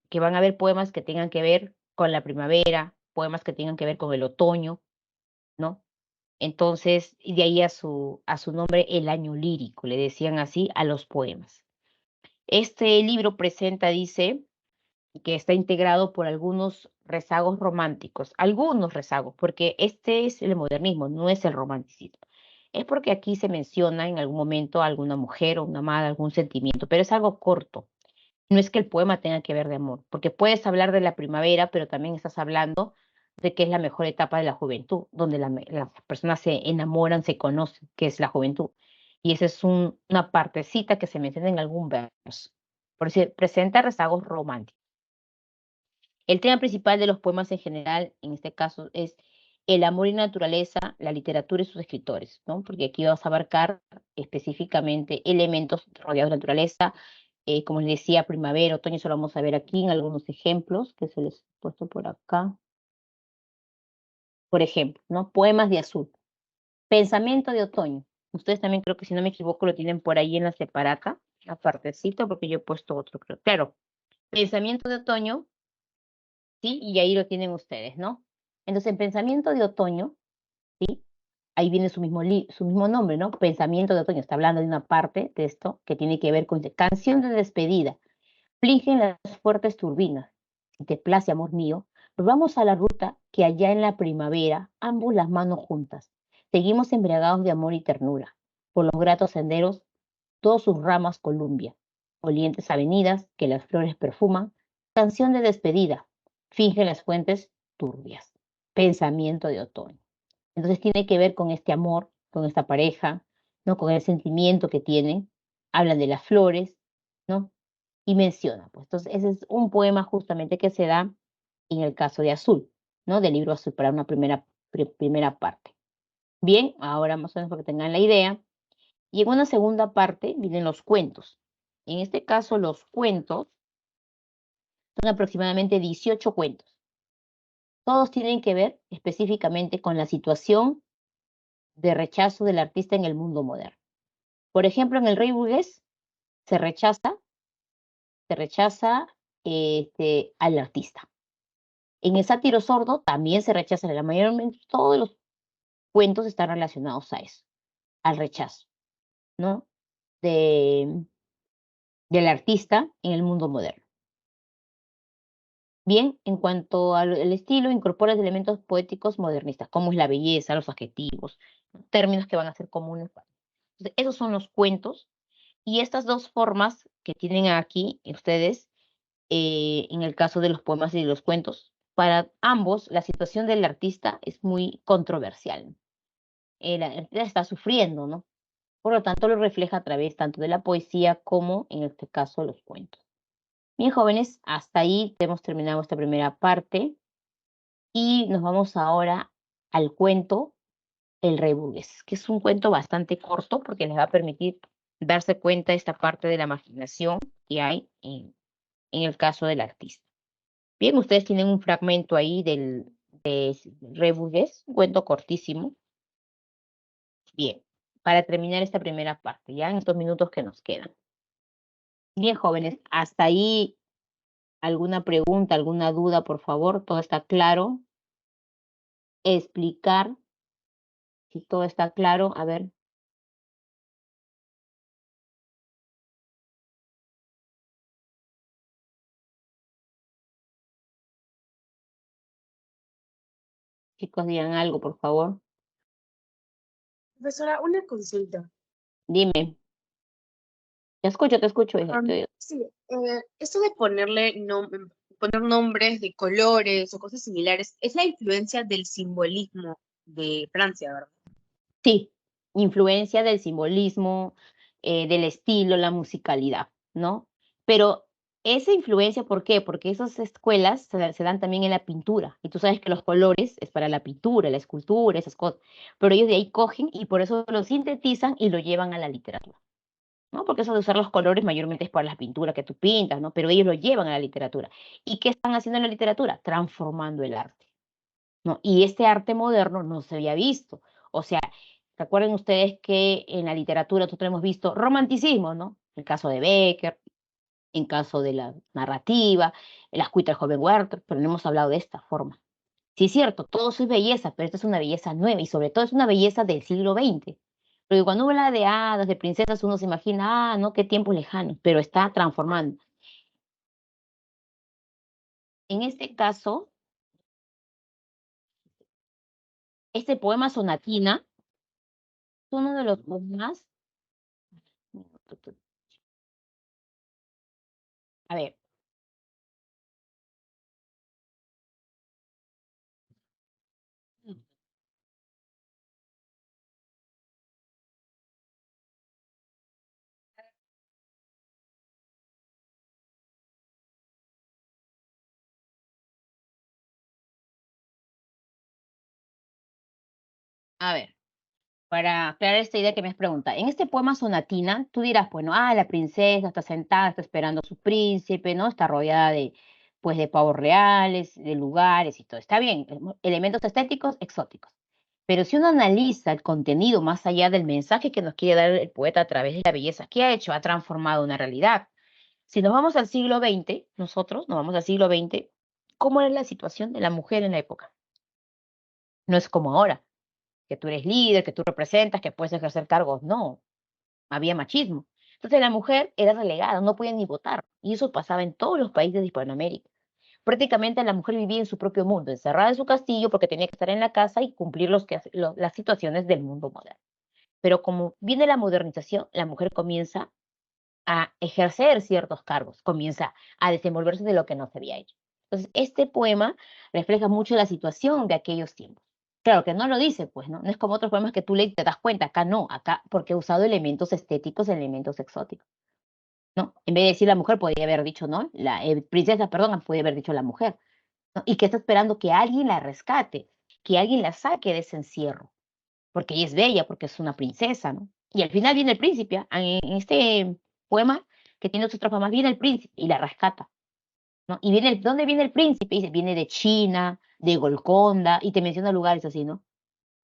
que van a haber poemas que tengan que ver con la primavera, poemas que tengan que ver con el otoño, ¿no? Entonces, y de ahí a su nombre, el año lírico, le decían así a los poemas. Este libro presenta, dice, que está integrado por algunos rezagos románticos, algunos rezagos, porque este es el modernismo, no es el romanticismo. Es porque aquí se menciona en algún momento a alguna mujer o una amada, algún sentimiento, pero es algo corto. No es que el poema tenga que ver de amor, porque puedes hablar de la primavera, pero también estás hablando de que es la mejor etapa de la juventud, donde las personas se enamoran, se conocen, que es la juventud. Y esa es una partecita que se menciona en algún verso. Por decir, presenta rezagos románticos. El tema principal de los poemas en general, en este caso, es el amor y naturaleza, la literatura y sus escritores, ¿no? Porque aquí vamos a abarcar específicamente elementos rodeados de naturaleza, como les decía, primavera, otoño, eso lo vamos a ver aquí en algunos ejemplos que se les he puesto por acá. Por ejemplo, ¿no? Poemas de azul. Pensamiento de otoño. Ustedes también creo que si no me equivoco lo tienen por ahí en la separata, la partecita, porque yo he puesto otro, creo. Claro, pensamiento de otoño, ¿sí? Y ahí lo tienen ustedes, ¿no? Entonces, en pensamiento de otoño, ¿sí? Ahí viene su mismo nombre, ¿no? Pensamiento de otoño. Está hablando de una parte de esto que tiene que ver con canción de despedida. Fligen las fuertes turbinas. Si te place, amor mío, nos vamos a la ruta que allá en la primavera, ambos las manos juntas. Seguimos embriagados de amor y ternura. Por los gratos senderos, todas sus ramas columbia. Olientes avenidas que las flores perfuman. Canción de despedida. Finge las fuentes turbias. Pensamiento de otoño. Entonces tiene que ver con este amor, con esta pareja, ¿no? Con el sentimiento que tienen. Hablan de las flores, ¿no? Y menciona, pues, entonces ese es un poema justamente que se da en el caso de Azul, ¿no? Del libro Azul para una primera parte. Bien, ahora más o menos para que tengan la idea. Y en una segunda parte vienen los cuentos. En este caso, los cuentos son aproximadamente 18 cuentos. Todos tienen que ver específicamente con la situación de rechazo del artista en el mundo moderno. Por ejemplo, en El Rey Burgués se rechaza, al artista. En el sátiro sordo también se rechaza, la mayormente todos los cuentos están relacionados a eso, al rechazo. ¿no? De, del artista en el mundo moderno. Bien, en cuanto al estilo, incorpora elementos poéticos modernistas, como es la belleza, los adjetivos, ¿no? Términos que van a ser comunes. Entonces, esos son los cuentos y estas dos formas que tienen aquí ustedes, en el caso de los poemas y de los cuentos, para ambos la situación del artista es muy controversial. El artista está sufriendo, ¿no? Por lo tanto, lo refleja a través tanto de la poesía como, en este caso, los cuentos. Bien, jóvenes, hasta ahí hemos terminado esta primera parte y nos vamos ahora al cuento El Rey Burgués, que es un cuento bastante corto porque les va a permitir darse cuenta de esta parte de la imaginación que hay en el caso del artista. Bien, ustedes tienen un fragmento ahí de Rey Burgués, un cuento cortísimo. Bien, para terminar esta primera parte, ya en estos minutos que nos quedan. Bien, jóvenes, hasta ahí alguna pregunta, alguna duda, por favor, todo está claro. Explicar si todo está claro. A ver, chicos, digan algo, por favor. Profesora, una consulta. Dime, te escucho, hija, Sí, esto de poner nombres de colores o cosas similares, es la influencia del simbolismo de Francia, ¿verdad? Sí, influencia del simbolismo, del estilo, la musicalidad, ¿no? Pero esa influencia, ¿por qué? Porque esas escuelas se dan también en la pintura, y tú sabes que los colores es para la pintura, la escultura, esas cosas, pero ellos de ahí cogen y por eso lo sintetizan y lo llevan a la literatura, ¿no? Porque eso de usar los colores mayormente es para las pinturas que tú pintas, ¿no? Pero ellos lo llevan a la literatura. ¿Y qué están haciendo en la literatura? Transformando el arte. ¿No? Y este arte moderno no se había visto. O sea, recuerden ustedes que en la literatura nosotros hemos visto romanticismo, ¿no? El caso de Becker, en caso de la narrativa, las cuitas del joven Werther, pero no hemos hablado de esta forma. Sí, es cierto, todo eso es belleza, pero esta es una belleza nueva y sobre todo es una belleza del siglo XX. Porque cuando uno habla de hadas, de princesas, uno se imagina, ah, no, qué tiempos lejanos, pero está transformando. En este caso, este poema Sonatina es uno de los poemas. A ver, a ver. Para aclarar esta idea que me has preguntado. En este poema Sonatina, tú dirás, bueno, ah, la princesa está sentada, está esperando a su príncipe, ¿no? Está rodeada de, pues, de pavos reales, de lugares y todo. Está bien, elementos estéticos exóticos. Pero si uno analiza el contenido más allá del mensaje que nos quiere dar el poeta a través de la belleza que ha hecho, ha transformado una realidad. Si nos vamos al siglo XX, nosotros nos vamos al siglo XX, ¿cómo era la situación de la mujer en la época? No es como ahora que tú eres líder, que tú representas, que puedes ejercer cargos. No, había machismo. Entonces la mujer era relegada, no podía ni votar. Y eso pasaba en todos los países de Hispanoamérica. Prácticamente la mujer vivía en su propio mundo, encerrada en su castillo porque tenía que estar en la casa y cumplir las situaciones del mundo moderno. Pero como viene la modernización, la mujer comienza a ejercer ciertos cargos, comienza a desenvolverse de lo que no se había hecho. Entonces, este poema refleja mucho la situación de aquellos tiempos. Claro que no lo dice, pues, ¿no? No es como otros poemas que tú lees y te das cuenta, acá no, acá porque he usado elementos estéticos, elementos exóticos, ¿no? En vez de decir la mujer, podría haber dicho, ¿no? La princesa, perdón, podría haber dicho la mujer, ¿no? Y que está esperando que alguien la rescate, que alguien la saque de ese encierro, porque ella es bella, porque es una princesa, ¿no? Y al final viene el príncipe, en este poema que tiene otras formas, viene el príncipe y la rescata, ¿no? Y viene, ¿dónde viene el príncipe? Dice, viene de China, de Golconda, y te menciona lugares así, ¿no?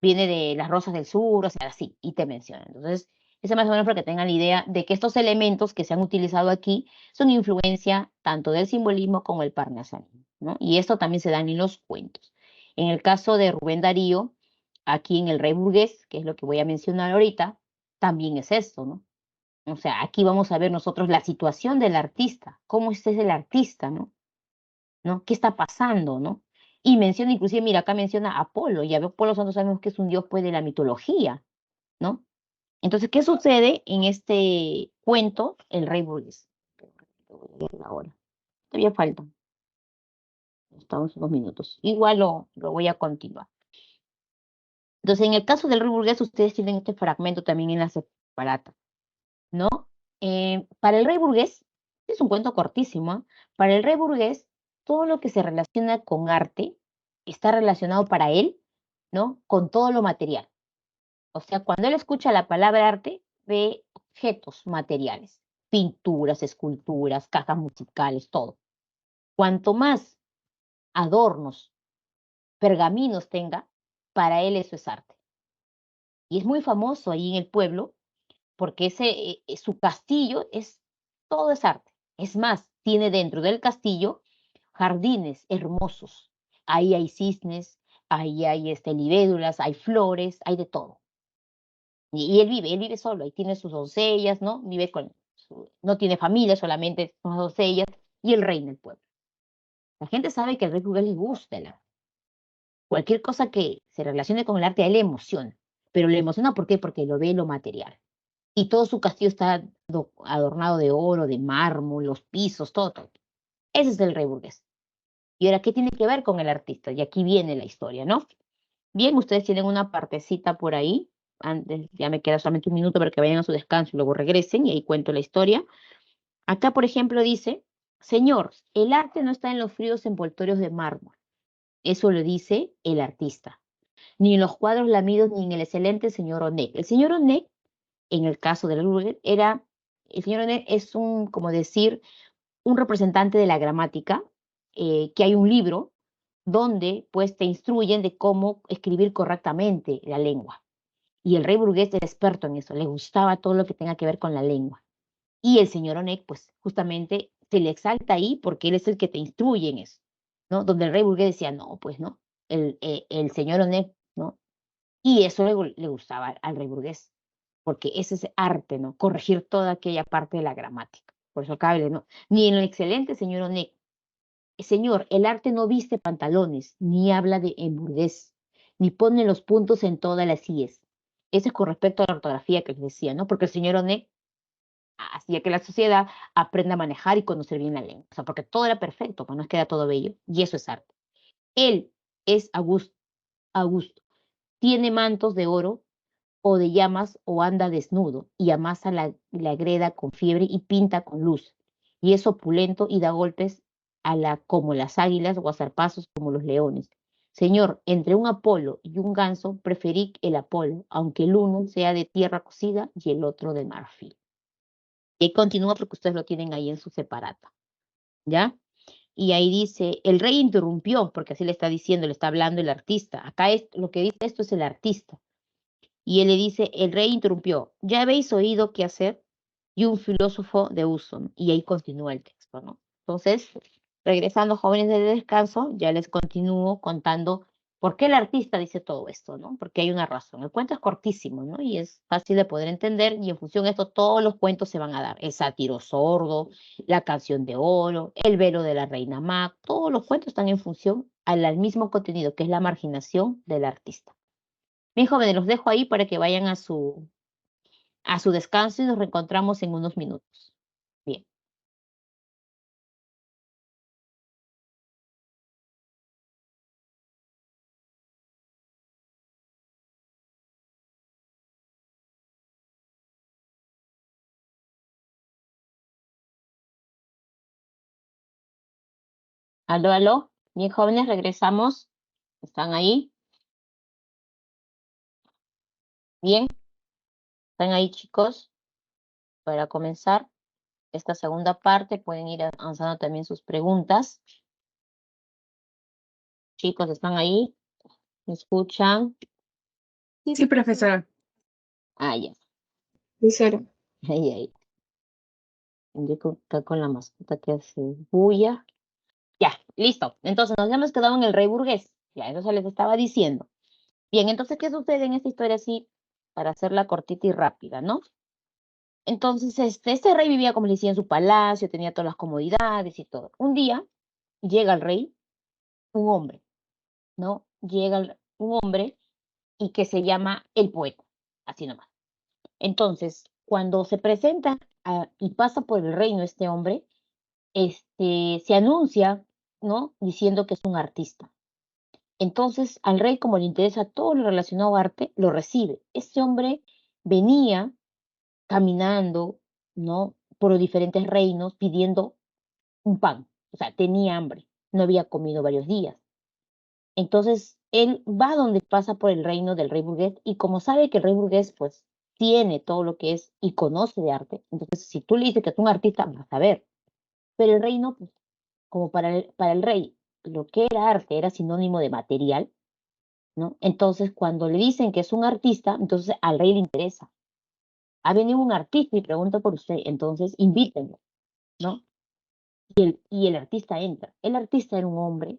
Viene de las Rosas del Sur, o sea, así, y te menciona. Entonces, eso más o menos para que tengan la idea de que estos elementos que se han utilizado aquí son influencia tanto del simbolismo como el parnasianismo, ¿no? Y esto también se da en los cuentos. En el caso de Rubén Darío, aquí en El Rey Burgués, que es lo que voy a mencionar ahorita, también es esto, ¿no? O sea, aquí vamos a ver nosotros la situación del artista, cómo es el artista, ¿no? ¿No? ¿Qué está pasando, no? Y menciona, inclusive, mira, acá menciona a Apolo, y a Apolo nosotros sabemos que es un dios, pues, de la mitología, ¿no? Entonces, ¿qué sucede en este cuento, El Rey Burgués? Voy a leerlo ahora. Todavía faltan, estamos unos minutos. Igual lo voy a continuar. Entonces, en el caso del Rey Burgués, ustedes tienen este fragmento también en la separata, ¿no? Para el Rey Burgués, es un cuento cortísimo, ¿ah? Para el Rey Burgués, todo lo que se relaciona con arte está relacionado para él, ¿no? Con todo lo material. O sea, cuando él escucha la palabra arte, ve objetos materiales, pinturas, esculturas, cajas musicales, todo. Cuanto más adornos, pergaminos tenga, para él eso es arte. Y es muy famoso ahí en el pueblo porque su castillo todo es arte. Es más, tiene dentro del castillo jardines hermosos. Ahí hay cisnes, ahí hay libédulas, hay flores, hay de todo. Y él vive solo, ahí tiene sus doncellas, ¿no? Vive no tiene familia, solamente sus doncellas, y él reina el pueblo. La gente sabe que al rey Julián le gusta el arte. Cualquier cosa que se relacione con el arte a él le emociona. Pero le emociona, ¿por qué? Porque lo ve en lo material. Y todo su castillo está adornado de oro, de mármol, los pisos, todo, todo. Ese es el rey burgués. Y ahora, ¿qué tiene que ver con el artista? Y aquí viene la historia, ¿no? Bien, ustedes tienen una partecita por ahí. Antes, ya me queda solamente un minuto para que vayan a su descanso y luego regresen y ahí cuento la historia. Acá, por ejemplo, dice, Señor, el arte no está en los fríos envoltorios de mármol. Eso lo dice el artista. Ni en los cuadros lamidos, ni en el excelente señor Onek. El señor Onek, en el caso de Lourdes, el señor Onek es como decir, un representante de la gramática, que hay un libro donde pues te instruyen de cómo escribir correctamente la lengua. Y el rey burgués era experto en eso, le gustaba todo lo que tenga que ver con la lengua. Y el señor Onek, pues justamente se le exalta ahí porque él es el que te instruye en eso, ¿no? Donde el rey burgués decía, no, pues no, el señor Onek, ¿no? Y eso le gustaba al rey burgués, porque ese es arte, ¿no? Corregir toda aquella parte de la gramática. Por eso acá, ¿no? Ni en el excelente señor Onek, señor, el arte no viste pantalones, ni habla de emburgués, ni pone los puntos en todas las íes. Eso es con respecto a la ortografía que les decía, ¿no? Porque el señor Onek hacía que la sociedad aprenda a manejar y conocer bien la lengua. O sea, porque todo era perfecto, pues no es que era todo bello, y eso es arte. Él es Augusto. Tiene mantos de oro o de llamas o anda desnudo y amasa la greda con fiebre y pinta con luz. Y es opulento y da golpes como las águilas o a zarpazos como los leones. Señor, entre un Apolo y un ganso, preferí el Apolo, aunque el uno sea de tierra cocida y el otro de marfil. Y continúa porque ustedes lo tienen ahí en su separata, ¿ya? Y ahí dice, el rey interrumpió, porque así le está diciendo, le está hablando el artista. Acá lo que dice esto es el artista. Y él le dice, el rey interrumpió, ¿ya habéis oído qué hacer? Y un filósofo de uso, ¿no? Y ahí continúa el texto, ¿no? Entonces, regresando jóvenes de descanso, ya les continúo contando por qué el artista dice todo esto, ¿no? Porque hay una razón. El cuento es cortísimo, ¿no? Y es fácil de poder entender y en función de esto todos los cuentos se van a dar. El sátiro sordo, la canción de oro, el velo de la reina Mac, todos los cuentos están en función al mismo contenido, que es la marginación del artista. Bien, jóvenes, los dejo ahí para que vayan a su descanso y nos reencontramos en unos minutos. Bien. Aló, aló. Bien, jóvenes, regresamos. ¿Están ahí? Bien. ¿Están ahí, chicos? Para comenzar esta segunda parte, pueden ir avanzando también sus preguntas. Chicos, ¿están ahí? ¿Me escuchan? Sí, profesora. Ah, ya. Profesora. Ahí, ahí. Yo acá con la mascota que hace bulla. Ya, listo. Entonces nos hemos quedado en el rey burgués. Ya, eso se les estaba diciendo. Bien, entonces, ¿qué sucede en esta historia así? para hacerla cortita y rápida, ¿no? Entonces, este rey vivía, como les decía, en su palacio, tenía todas las comodidades y todo. Un día llega el rey, un hombre, ¿no? Llega un hombre y que se llama el poeta, así nomás. Entonces, cuando se presenta y pasa por el reino este hombre, se anuncia, ¿no? Diciendo que es un artista. Entonces, al rey, como le interesa todo lo relacionado a arte, lo recibe. Este hombre venía caminando, ¿no? Por los diferentes reinos pidiendo un pan. O sea, tenía hambre, no había comido varios días. Entonces, él va donde pasa por el reino del rey burgués y como sabe que el rey burgués, pues, tiene todo lo que es y conoce de arte, entonces, si tú le dices que es un artista, vas a ver. Pero el reino, pues, como para el rey, lo que era arte era sinónimo de material, ¿no? Entonces, cuando le dicen que es un artista, entonces al rey le interesa. Ha venido un artista y pregunta por usted, entonces invítenlo, ¿no? Y el artista entra. El artista era un hombre,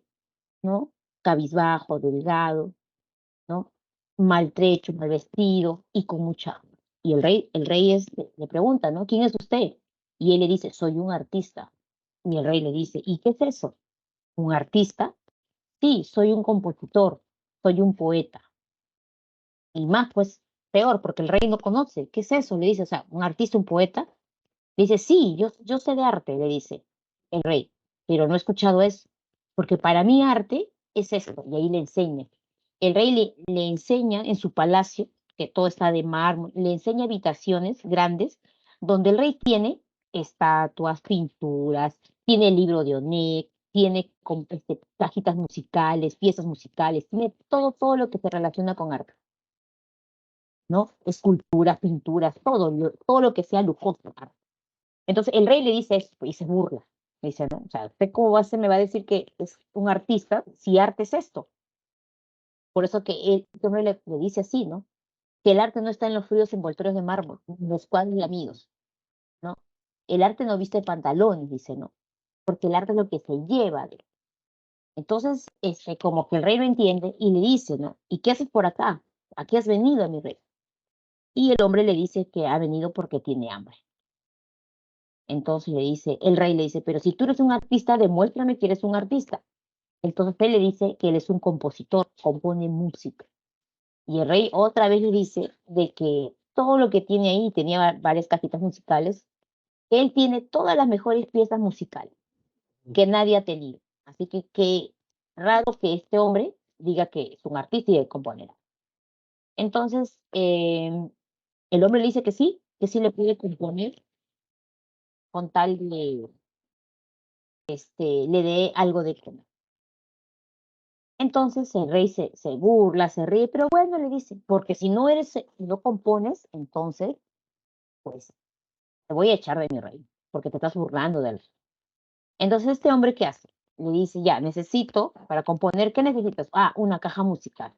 ¿no? Cabizbajo, delgado, ¿no? Maltrecho, mal vestido y con mucha hambre. Y le pregunta, ¿no? ¿Quién es usted? Y él le dice, soy un artista. Y el rey le dice, ¿y qué es eso? ¿Un artista? Sí, soy un compositor, soy un poeta. Y más, pues, peor, porque el rey no conoce. ¿Qué es eso? Le dice, o sea, un artista, un poeta. Le dice, sí, yo sé de arte, le dice el rey, pero no he escuchado eso, porque para mí arte es esto, y ahí le enseña. El rey le enseña en su palacio, que todo está de mármol, le enseña habitaciones grandes, donde el rey tiene estatuas, pinturas, tiene el libro de Onet, tiene cajitas musicales, piezas musicales, tiene todo lo que se relaciona con arte, ¿no? Esculturas, pinturas, todo lo que sea lujoso. Entonces el rey le dice esto y se burla. Le dice, ¿no? O sea, ¿usted cómo me va a decir que es un artista si arte es esto? Por eso que este hombre le dice así, ¿no? Que el arte no está en los fríos envoltorios de mármol, en los cuadros y amigos, ¿no? El arte no viste pantalones, dice, ¿no? Porque el arte es lo que se lleva. Entonces, como que el rey lo entiende y le dice, ¿no? ¿Y qué haces por acá? ¿A qué has venido, mi rey? Y el hombre le dice que ha venido porque tiene hambre. Entonces el rey le dice, pero si tú eres un artista, demuéstrame que eres un artista. Entonces él le dice que él es un compositor, compone música. Y el rey otra vez le dice de que todo lo que tiene ahí, tenía varias cajitas musicales, él tiene todas las mejores piezas musicales que nadie ha tenido. Así que qué raro que este hombre diga que es un artista y de componer. Entonces, el hombre le dice que sí le puede componer con tal de, le dé algo de comer. Entonces el rey se burla, se ríe, pero bueno, le dice, porque si no no compones, entonces, pues, te voy a echar de mi reino, porque te estás burlando de él. Entonces este hombre, ¿qué hace? Le dice, ya, necesito, para componer, ¿qué necesitas? Ah, una caja musical.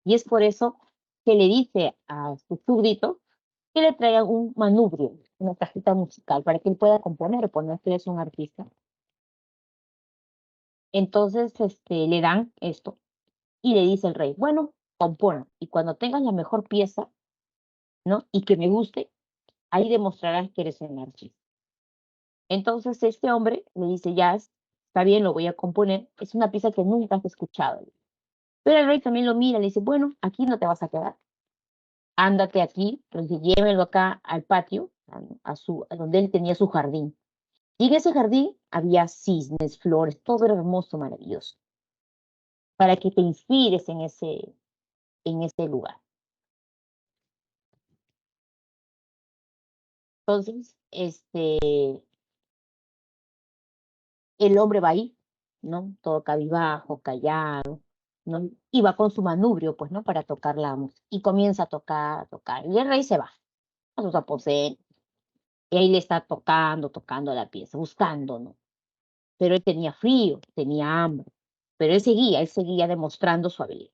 Y es por eso que le dice a su súbdito que le traiga un manubrio, una cajita musical, para que él pueda componer, poner que es un artista. Entonces, le dan esto y le dice el rey, bueno, compone, y cuando tengas la mejor pieza, ¿no? Y que me guste, ahí demostrarás que eres un artista. Entonces este hombre le dice, ya, está bien, lo voy a componer, es una pieza que nunca has escuchado. Pero el rey también lo mira, le dice, bueno, aquí no te vas a quedar, ándate aquí, entonces llévelo acá al patio, a donde él tenía su jardín. Y en ese jardín había cisnes, flores, todo era hermoso, maravilloso, para que te inspires en ese lugar. Entonces, el hombre va ahí, ¿no? Todo cabizbajo, callado, ¿no? Y va con su manubrio, pues, ¿no? Para tocar la música. Y comienza a tocar, a tocar. Y el rey se va a sus aposentos. Y ahí le está tocando la pieza, buscando, ¿no? Pero él tenía frío, tenía hambre. Pero él seguía demostrando su habilidad.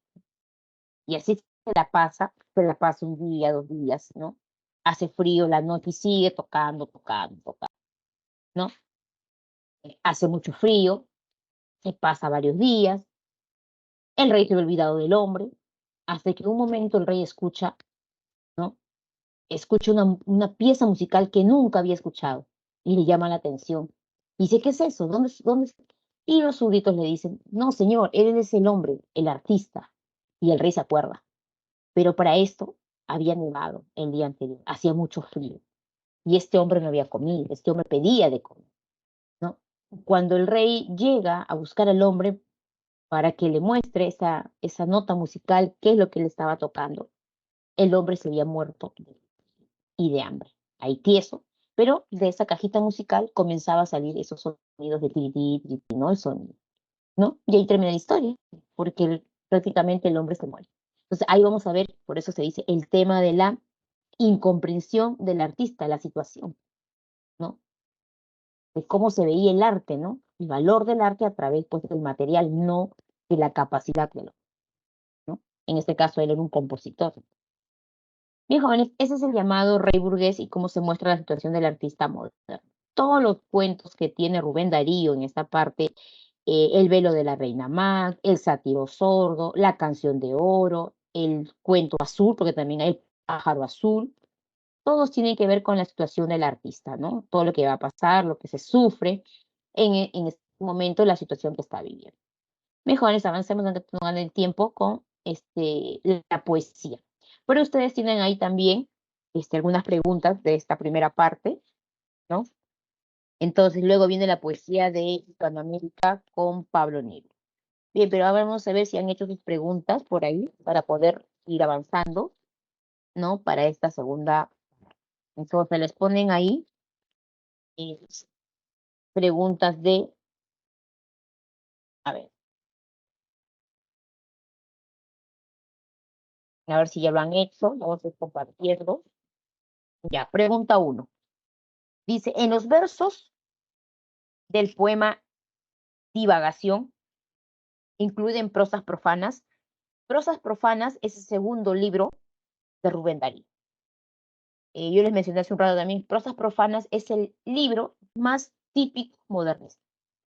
Y así se la pasa un día, 2 días, ¿no? Hace frío la noche y sigue tocando, ¿no? Hace mucho frío, se pasa varios días. El rey se había olvidado del hombre, hasta que en un momento el rey escucha, ¿no? escucha una pieza musical que nunca había escuchado y le llama la atención. Dice, ¿qué es eso? ¿Dónde? Y los súbditos le dicen, no, señor, él es el hombre, el artista. Y el rey se acuerda. Pero para esto había nevado el día anterior, hacía mucho frío. Y este hombre no había comido, este hombre pedía de comer, ¿no? Cuando el rey llega a buscar al hombre para que le muestre esa nota musical, qué es lo que le estaba tocando, el hombre se había muerto y de hambre, ahí tieso, pero de esa cajita musical comenzaba a salir esos sonidos de tiriti, tiriti, ¿no? El sonido, ¿no? Y ahí termina la historia, porque prácticamente el hombre se muere. Entonces ahí vamos a ver, por eso se dice el tema de la incomprensión del artista, la situación, ¿no? De cómo se veía el arte, ¿no? El valor del arte a través, pues, del material, no de la capacidad del hombre, ¿no? En este caso, él era un compositor. Bien, jóvenes, ese es el llamado rey burgués y cómo se muestra la situación del artista moderno. Todos los cuentos que tiene Rubén Darío en esta parte, El velo de la reina Mag, El sátiro sordo, La canción de oro, El cuento azul, porque también hay El pájaro azul, todos tienen que ver con la situación del artista, ¿no? Todo lo que va a pasar, lo que se sufre en este momento, la situación que está viviendo. Mejores, avancemos antes que no el tiempo con la poesía. Pero ustedes tienen ahí también algunas preguntas de esta primera parte, ¿no? Entonces, luego viene la poesía de Hispanoamérica con Pablo Negro. Bien, pero ahora vamos a ver si han hecho sus preguntas por ahí para poder ir avanzando, ¿no? Para esta segunda. Entonces, les ponen ahí eh, preguntas de, a ver si ya lo han hecho, vamos a ir compartiendo. Ya, pregunta uno. Dice, en los versos del poema Divagación, incluyen prosas profanas. Prosas profanas es el segundo libro de Rubén Darío. Yo les mencioné hace un rato también, Prosas profanas es el libro más típico modernista,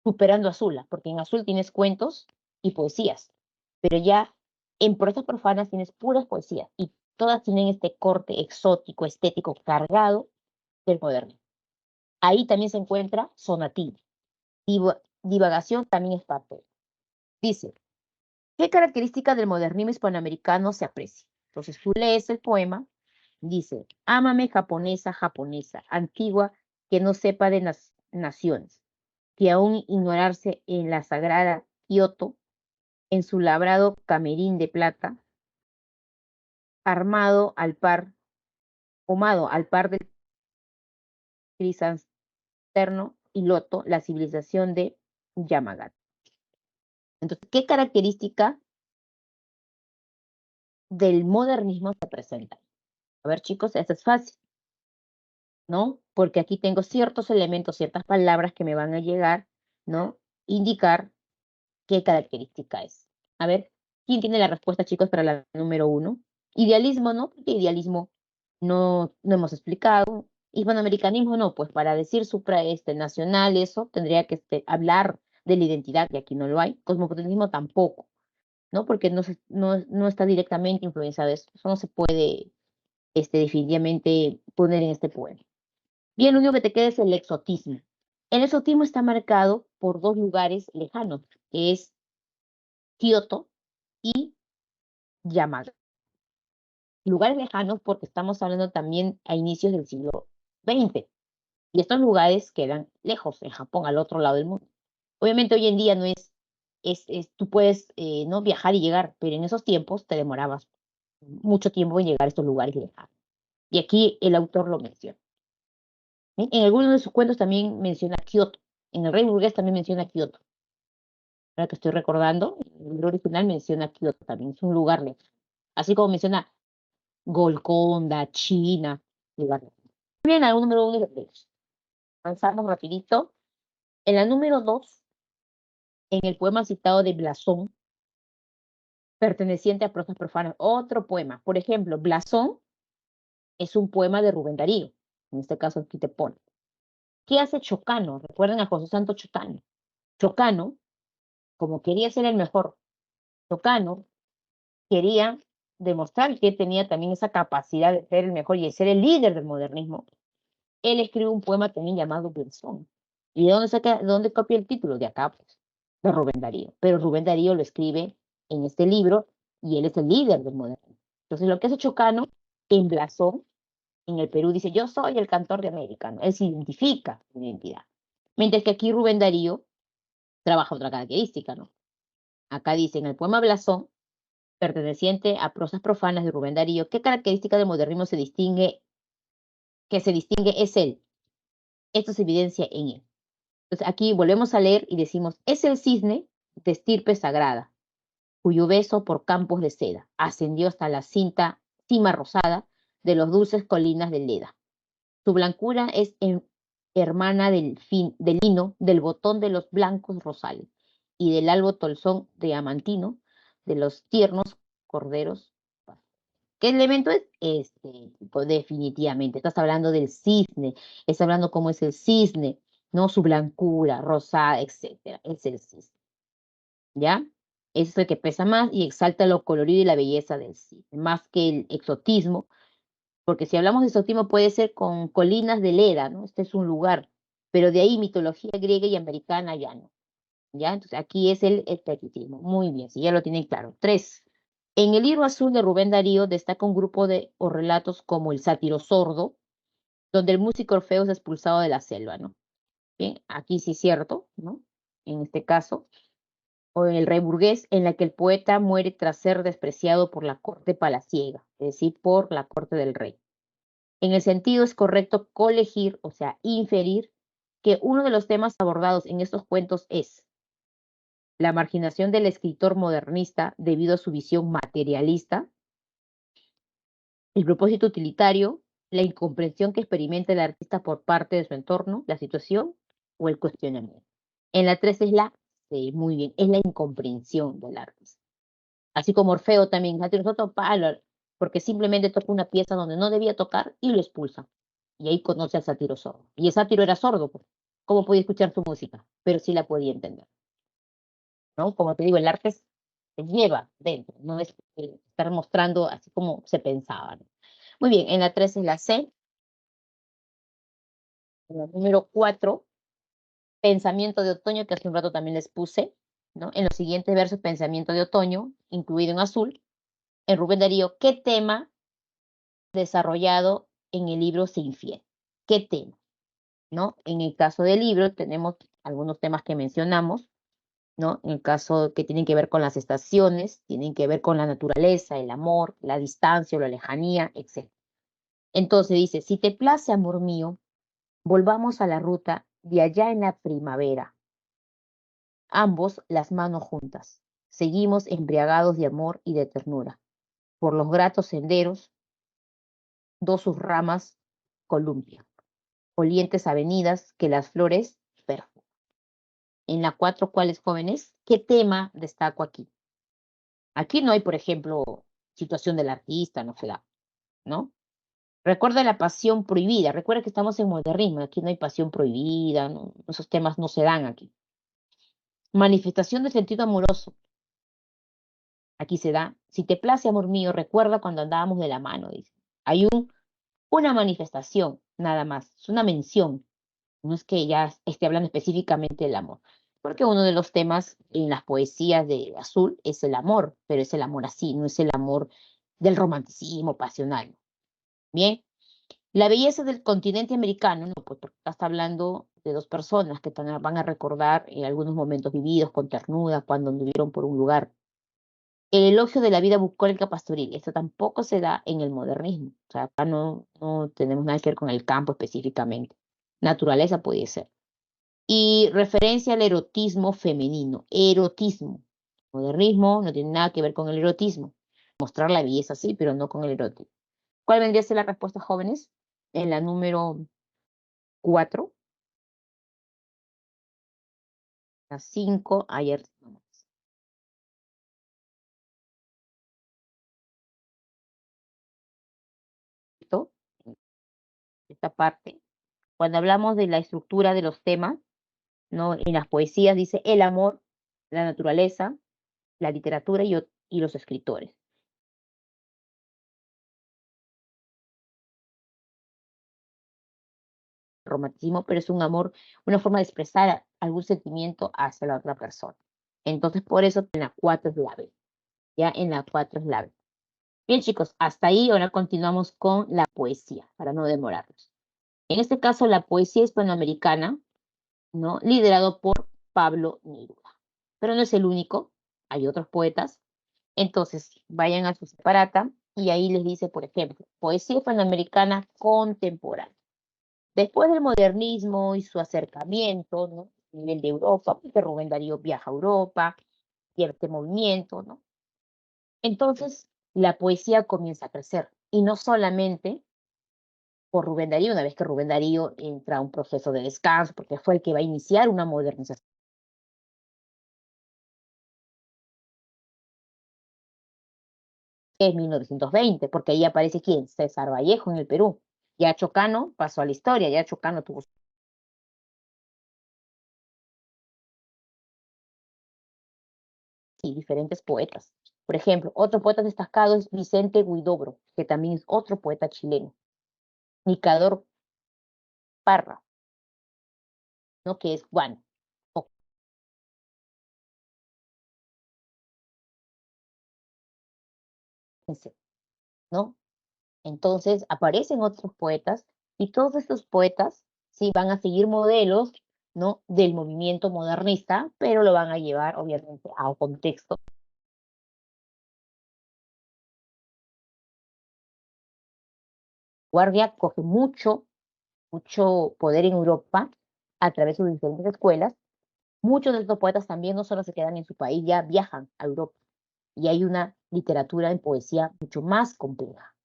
superando a Azula, porque en Azul tienes cuentos y poesías, pero ya en Prosas profanas tienes puras poesías y todas tienen este corte exótico, estético, cargado del moderno. Ahí también se encuentra Sonatín. Divagación también es parte. Dice, ¿qué característica del modernismo hispanoamericano se aprecia? Entonces tú lees el poema, dice, ámame japonesa, japonesa, antigua, que no sepa de naciones, que aún ignorarse en la sagrada Kioto, en su labrado camerín de plata, armado al par, pomado al par del crisantemo y loto, la civilización de Yamagata. Entonces, ¿qué característica del modernismo se presenta? A ver, chicos, esto es fácil, ¿no? Porque aquí tengo ciertos elementos, ciertas palabras que me van a llegar, ¿no? Indicar qué característica es. A ver, ¿quién tiene la respuesta, chicos, para la número uno? Idealismo, ¿no? Porque idealismo no hemos explicado. Hispanoamericanismo, no, pues para decir nacional, eso tendría que hablar de la identidad, y aquí no lo hay. Cosmopolitanismo tampoco, ¿no? Porque no está directamente influenciado eso. Eso no se puede definitivamente poner en este poema. Bien, lo único que te queda es el exotismo. El exotismo está marcado por dos lugares lejanos, que es Kioto y Yamaga. Lugares lejanos porque estamos hablando también a inicios del siglo XX. Y estos lugares quedan lejos, en Japón, al otro lado del mundo. Obviamente hoy en día no tú puedes no viajar y llegar, pero en esos tiempos te demorabas mucho tiempo en llegar a estos lugares lejanos. Y aquí el autor lo menciona. ¿Sí? En algunos de sus cuentos también menciona Kioto. En El Rey Burgués también menciona Kioto. Ahora que estoy recordando, el libro original menciona Kioto también, es un lugar lejos. Así como menciona Golconda, China, lugar lejos. Bien, la número uno de los. Avanzamos rapidito. En la número dos, en el poema citado de Blasón, perteneciente a prosas profanas, otro poema. Por ejemplo, Blasón es un poema de Rubén Darío. En este caso aquí te pone. ¿Qué hace Chocano? Recuerden a José Santo Chocano. Chocano, como quería ser el mejor, Chocano quería demostrar que tenía también esa capacidad de ser el mejor y de ser el líder del modernismo, él escribe un poema también llamado Benzón. ¿Y de dónde copia el título? De acá, pues, de Rubén Darío. Pero Rubén Darío lo escribe en este libro y él es el líder del modernismo. Entonces, lo que hace Chocano en Blasón, en el Perú, dice, yo soy el cantor de América, ¿no? Él se identifica su identidad. Mientras que aquí Rubén Darío trabaja otra característica, ¿no? Acá dice, en el poema Blasón, perteneciente a prosas profanas de Rubén Darío, ¿qué característica del modernismo se distingue es él? Esto se evidencia en él. Entonces aquí volvemos a leer y decimos, es el cisne de estirpe sagrada, cuyo beso por campos de seda ascendió hasta la cima rosada de los dulces colinas de Leda. Su blancura es hermana del lino, del botón de los blancos rosales y del albo tolzón diamantino de los tiernos corderos. ¿Qué elemento es? Este, pues definitivamente, estás hablando del cisne, estás hablando cómo es el cisne, ¿no? Su blancura, rosada, etcétera. Es el cisne, ¿ya? Ese es el que pesa más y exalta lo colorido y la belleza del cisne, más que el exotismo, porque si hablamos de exotismo puede ser con colinas de Leda, ¿no? Este es un lugar, pero de ahí mitología griega y americana ya no, ¿ya? Entonces aquí es el eclecticismo. Muy bien, si ya lo tienen claro. 3. En el libro azul de Rubén Darío destaca un grupo de o relatos como El sátiro sordo, donde el músico Orfeo es expulsado de la selva, ¿no? Bien, aquí sí es cierto, ¿no? En este caso, o en El rey burgués, en la que el poeta muere tras ser despreciado por la corte palaciega, es decir, por la corte del rey. En el sentido es correcto colegir, o sea, inferir, que uno de los temas abordados en estos cuentos es la marginación del escritor modernista debido a su visión materialista, el propósito utilitario, la incomprensión que experimenta el artista por parte de su entorno, la situación o el cuestionamiento. En la 3 es sí, muy bien, es la incomprensión del artista. Así como Orfeo también, nosotros palo, porque simplemente toca una pieza donde no debía tocar y lo expulsa. Y ahí conoce al sátiro sordo. Y el sátiro era sordo, pues. ¿Cómo podía escuchar su música? Pero sí la podía entender, ¿no? Como te digo, el arte se lleva dentro, no es estar mostrando así como se pensaba, ¿no? Muy bien, en la 3 es la C, en la número 4, pensamiento de otoño, que hace un rato también les puse, ¿no? En los siguientes versos, pensamiento de otoño, incluido en azul, en Rubén Darío, ¿qué tema desarrollado en el libro se infiere? ¿Qué tema? ¿No? En el caso del libro tenemos algunos temas que mencionamos, ¿no? En el caso que tienen que ver con las estaciones, tienen que ver con la naturaleza, el amor, la distancia o la lejanía, etc. Entonces dice, si te place, amor mío, volvamos a la ruta de allá en la primavera. Ambos las manos juntas. Seguimos embriagados de amor y de ternura. Por los gratos senderos, dos sus ramas columpia. Olientes avenidas que las flores perfuman. En la 4, ¿cuáles jóvenes? ¿Qué tema destaco aquí? Aquí no hay, por ejemplo, situación del artista, no se da, ¿no? Recuerda la pasión prohibida. Recuerda que estamos en modernismo. Aquí no hay pasión prohibida. No, esos temas no se dan aquí. Manifestación de sentido amoroso. Aquí se da. Si te place, amor mío, recuerda cuando andábamos de la mano, dice. Hay una manifestación, nada más. Es una mención. No es que ya esté hablando específicamente del amor. Porque uno de los temas en las poesías de Azul es el amor, pero es el amor así, no es el amor del romanticismo pasional. Bien. La belleza del continente americano, no, pues porque está hablando de dos personas que van a recordar algunos momentos vividos con ternura cuando anduvieron por un lugar. El elogio de la vida bucólica pastoril, esto tampoco se da en el modernismo. O sea, acá no tenemos nada que ver con el campo específicamente. Naturaleza puede ser. Y referencia al erotismo femenino. Erotismo. Modernismo no tiene nada que ver con el erotismo. Mostrar la belleza sí, pero no con el erotismo. ¿Cuál vendría a ser la respuesta, jóvenes? En la número 4, la 5, ayer, esta parte. Cuando hablamos de la estructura de los temas, ¿no? En las poesías dice el amor, la naturaleza, la literatura y los escritores. romanticismo, pero es un amor, una forma de expresar algún sentimiento hacia la otra persona. Entonces, por eso en la 4 es la B, ya en la 4 es la B. Bien, chicos, hasta ahí. Ahora continuamos con la poesía, para no demorarnos. En este caso, la poesía hispanoamericana, ¿no? Liderado por Pablo Neruda. Pero no es el único, hay otros poetas. Entonces, vayan a su separata y ahí les dice, por ejemplo, poesía hispanoamericana contemporánea. Después del modernismo y su acercamiento, ¿no? A nivel de Europa, porque Rubén Darío viaja a Europa y este movimiento, ¿no? Entonces, la poesía comienza a crecer. Y no solamente por Rubén Darío, una vez que Rubén Darío entra a un proceso de descanso, porque fue el que va a iniciar una modernización. Es 1920, porque ahí aparece quién, César Vallejo en el Perú. Ya Chocano pasó a la historia, ya Chocano tuvo sí, diferentes poetas. Por ejemplo, otro poeta destacado es Vicente Huidobro, que también es otro poeta chileno. Nicador Parra, ¿no? Que es guano, ¿no? Entonces aparecen otros poetas y todos estos poetas sí van a seguir modelos, ¿no? Del movimiento modernista, pero lo van a llevar obviamente a un contexto. Guardia coge mucho poder en Europa a través de sus diferentes escuelas. Muchos de estos poetas también no solo se quedan en su país, ya viajan a Europa y hay una literatura en poesía mucho más compleja,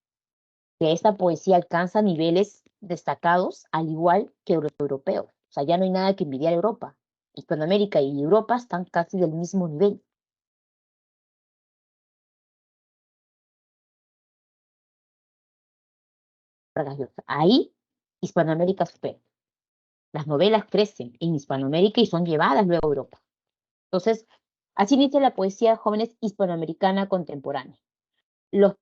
que esta poesía alcanza niveles destacados al igual que los europeos. O sea, ya no hay nada que envidiar a Europa. Hispanoamérica y Europa están casi del mismo nivel. Ahí Hispanoamérica supera. Las novelas crecen en Hispanoamérica y son llevadas luego a Europa. Entonces, así inicia la poesía de jóvenes hispanoamericana contemporánea. Los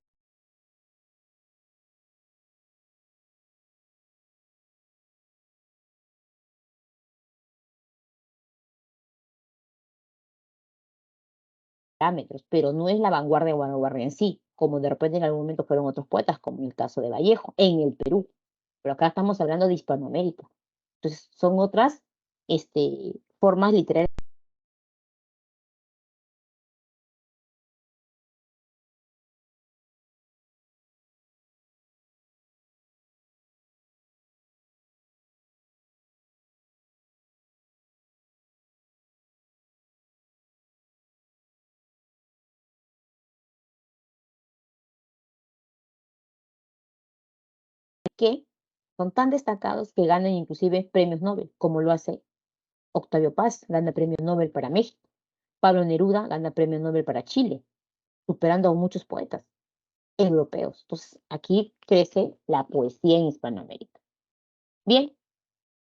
parámetros, pero no es la vanguardia en sí, como de repente en algún momento fueron otros poetas, como en el caso de Vallejo, en el Perú. Pero acá estamos hablando de Hispanoamérica. Entonces, son otras formas literarias que son tan destacados que ganan inclusive premios Nobel, como lo hace Octavio Paz, gana premio Nobel para México. Pablo Neruda gana premio Nobel para Chile, superando a muchos poetas europeos. Entonces, aquí crece la poesía en Hispanoamérica. Bien,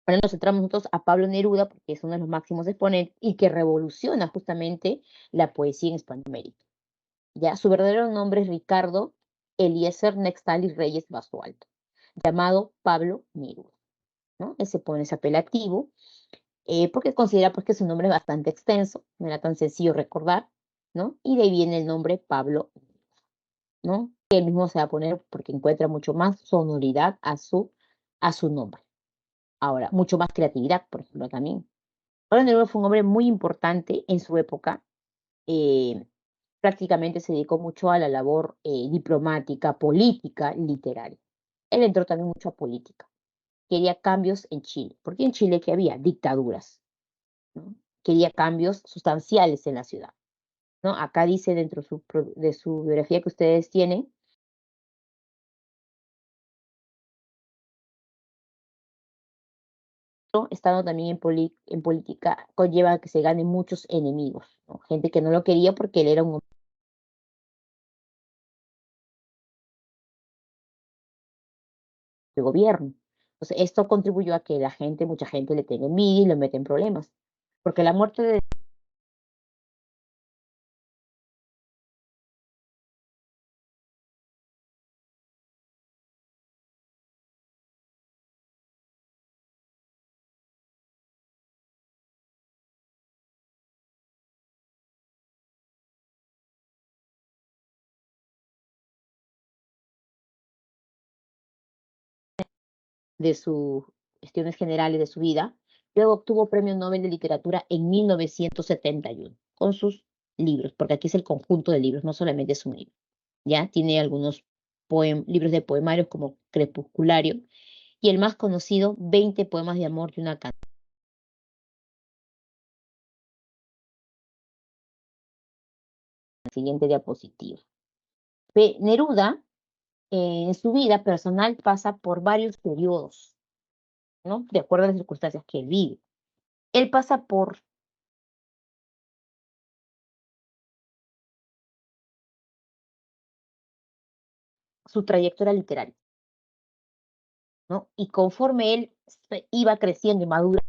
ahora nos centramos nosotros a Pablo Neruda, porque es uno de los máximos exponentes y que revoluciona justamente la poesía en Hispanoamérica. Ya, su verdadero nombre es Ricardo Eliezer Nextali Reyes Basualdo, llamado Pablo Neruda, ¿no? Él se pone ese apelativo porque considera pues, que su nombre es bastante extenso, no era tan sencillo recordar, ¿no? Y de ahí viene el nombre Pablo, ¿no? Que él mismo se va a poner porque encuentra mucho más sonoridad a su nombre. Ahora, mucho más creatividad, por ejemplo, también. Pablo Neruda fue un hombre muy importante en su época. eh, Prácticamente se dedicó mucho a la labor diplomática, política, literaria. Él entró también mucho a política. Quería cambios en Chile, porque en Chile que había dictaduras, ¿no? Quería cambios sustanciales en la ciudad, ¿no? Acá dice dentro de su biografía que ustedes tienen, ¿no? Estando también en política, conlleva que se ganen muchos enemigos, ¿no? Gente que no lo quería porque él era un hombre de gobierno. Entonces, esto contribuyó a que la gente, mucha gente le tenga envidia y lo mete en problemas. Porque la muerte de de sus cuestiones generales de su vida. Luego obtuvo Premio Nobel de Literatura en 1971 con sus libros, porque aquí es el conjunto de libros, no solamente es un libro. Ya tiene algunos libros de poemarios como Crepusculario y el más conocido, 20 poemas de amor y una canción. Siguiente diapositiva. Neruda, en su vida personal, pasa por varios periodos, ¿no? De acuerdo a las circunstancias que él vive. Él pasa por su trayectoria literaria, ¿no? Y conforme él iba creciendo y madurando,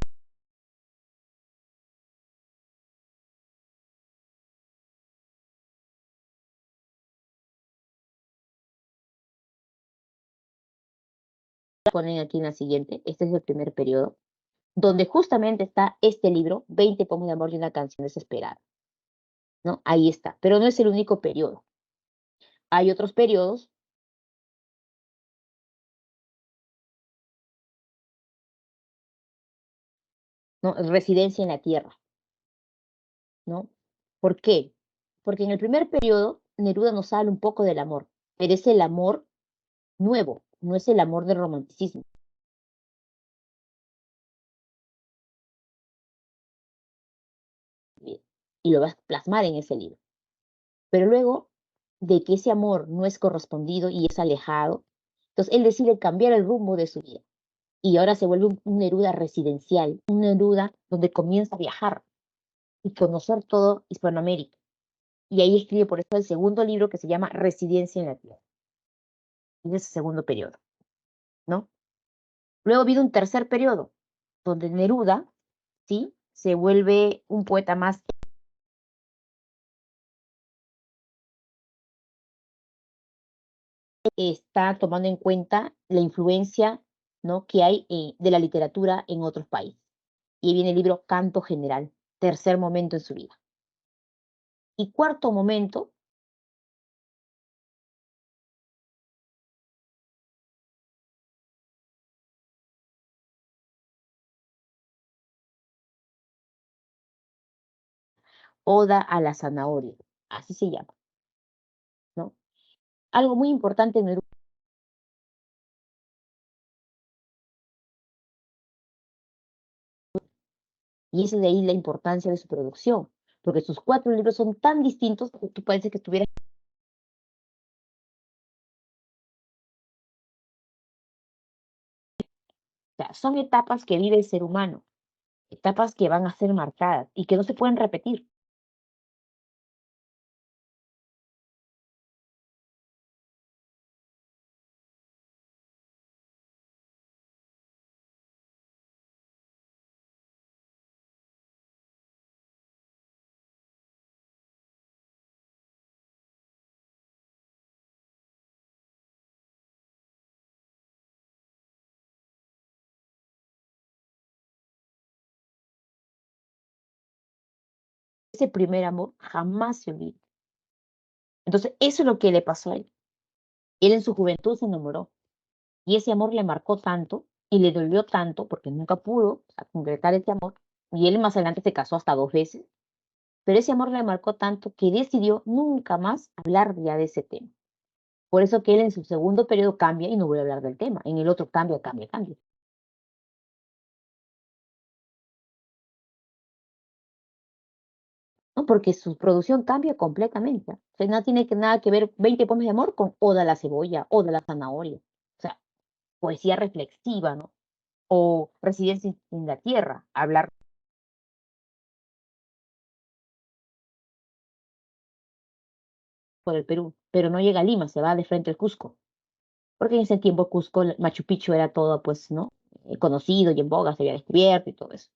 ponen aquí en la siguiente, este es el primer periodo, donde justamente está este libro, 20 poemas de amor y una canción desesperada, ¿no? Ahí está, pero no es el único periodo. Hay otros periodos, ¿no? Residencia en la tierra, ¿no? ¿Por qué? Porque en el primer periodo Neruda nos habla un poco del amor, pero es el amor nuevo, no es el amor del romanticismo. Y lo vas a plasmar en ese libro. Pero luego de que ese amor no es correspondido y es alejado, entonces él decide cambiar el rumbo de su vida. Y ahora se vuelve un Neruda residencial, un Neruda donde comienza a viajar y conocer todo Hispanoamérica. Y ahí escribe por eso el segundo libro que se llama Residencia en la Tierra. En ese segundo periodo, ¿no? Luego viene un tercer periodo, donde Neruda, ¿sí? Se vuelve un poeta más. Está tomando en cuenta la influencia, ¿no? Que hay de la literatura en otros países. Y ahí viene el libro Canto General, tercer momento en su vida. Y cuarto momento, Oda a la zanahoria, así se llama, ¿no? Algo muy importante en Neruda, y es de ahí la importancia de su producción, porque sus 4 libros son tan distintos que tú parece que estuvieras. O sea, son etapas que vive el ser humano, etapas que van a ser marcadas y que no se pueden repetir. Ese primer amor jamás se olvida. Entonces, eso es lo que le pasó a él. Él en su juventud se enamoró y ese amor le marcó tanto y le dolió tanto porque nunca pudo, o sea, concretar ese amor. Y él más adelante se casó hasta 2 veces, pero ese amor le marcó tanto que decidió nunca más hablar ya de ese tema. Por eso que él en su segundo periodo cambia y no vuelve a hablar del tema. En el otro cambia, cambia, cambia. ¿No? Porque su producción cambia completamente. O sea, no tiene nada que ver 20 poemas de amor con Oda a la cebolla, Oda a la zanahoria. O sea, poesía reflexiva, ¿no? O Residencia en la Tierra, hablar por el Perú, pero no llega a Lima, se va de frente al Cusco. Porque en ese tiempo Cusco, Machu Picchu era todo, pues, ¿no? Conocido y en boga, se había descubierto y todo eso.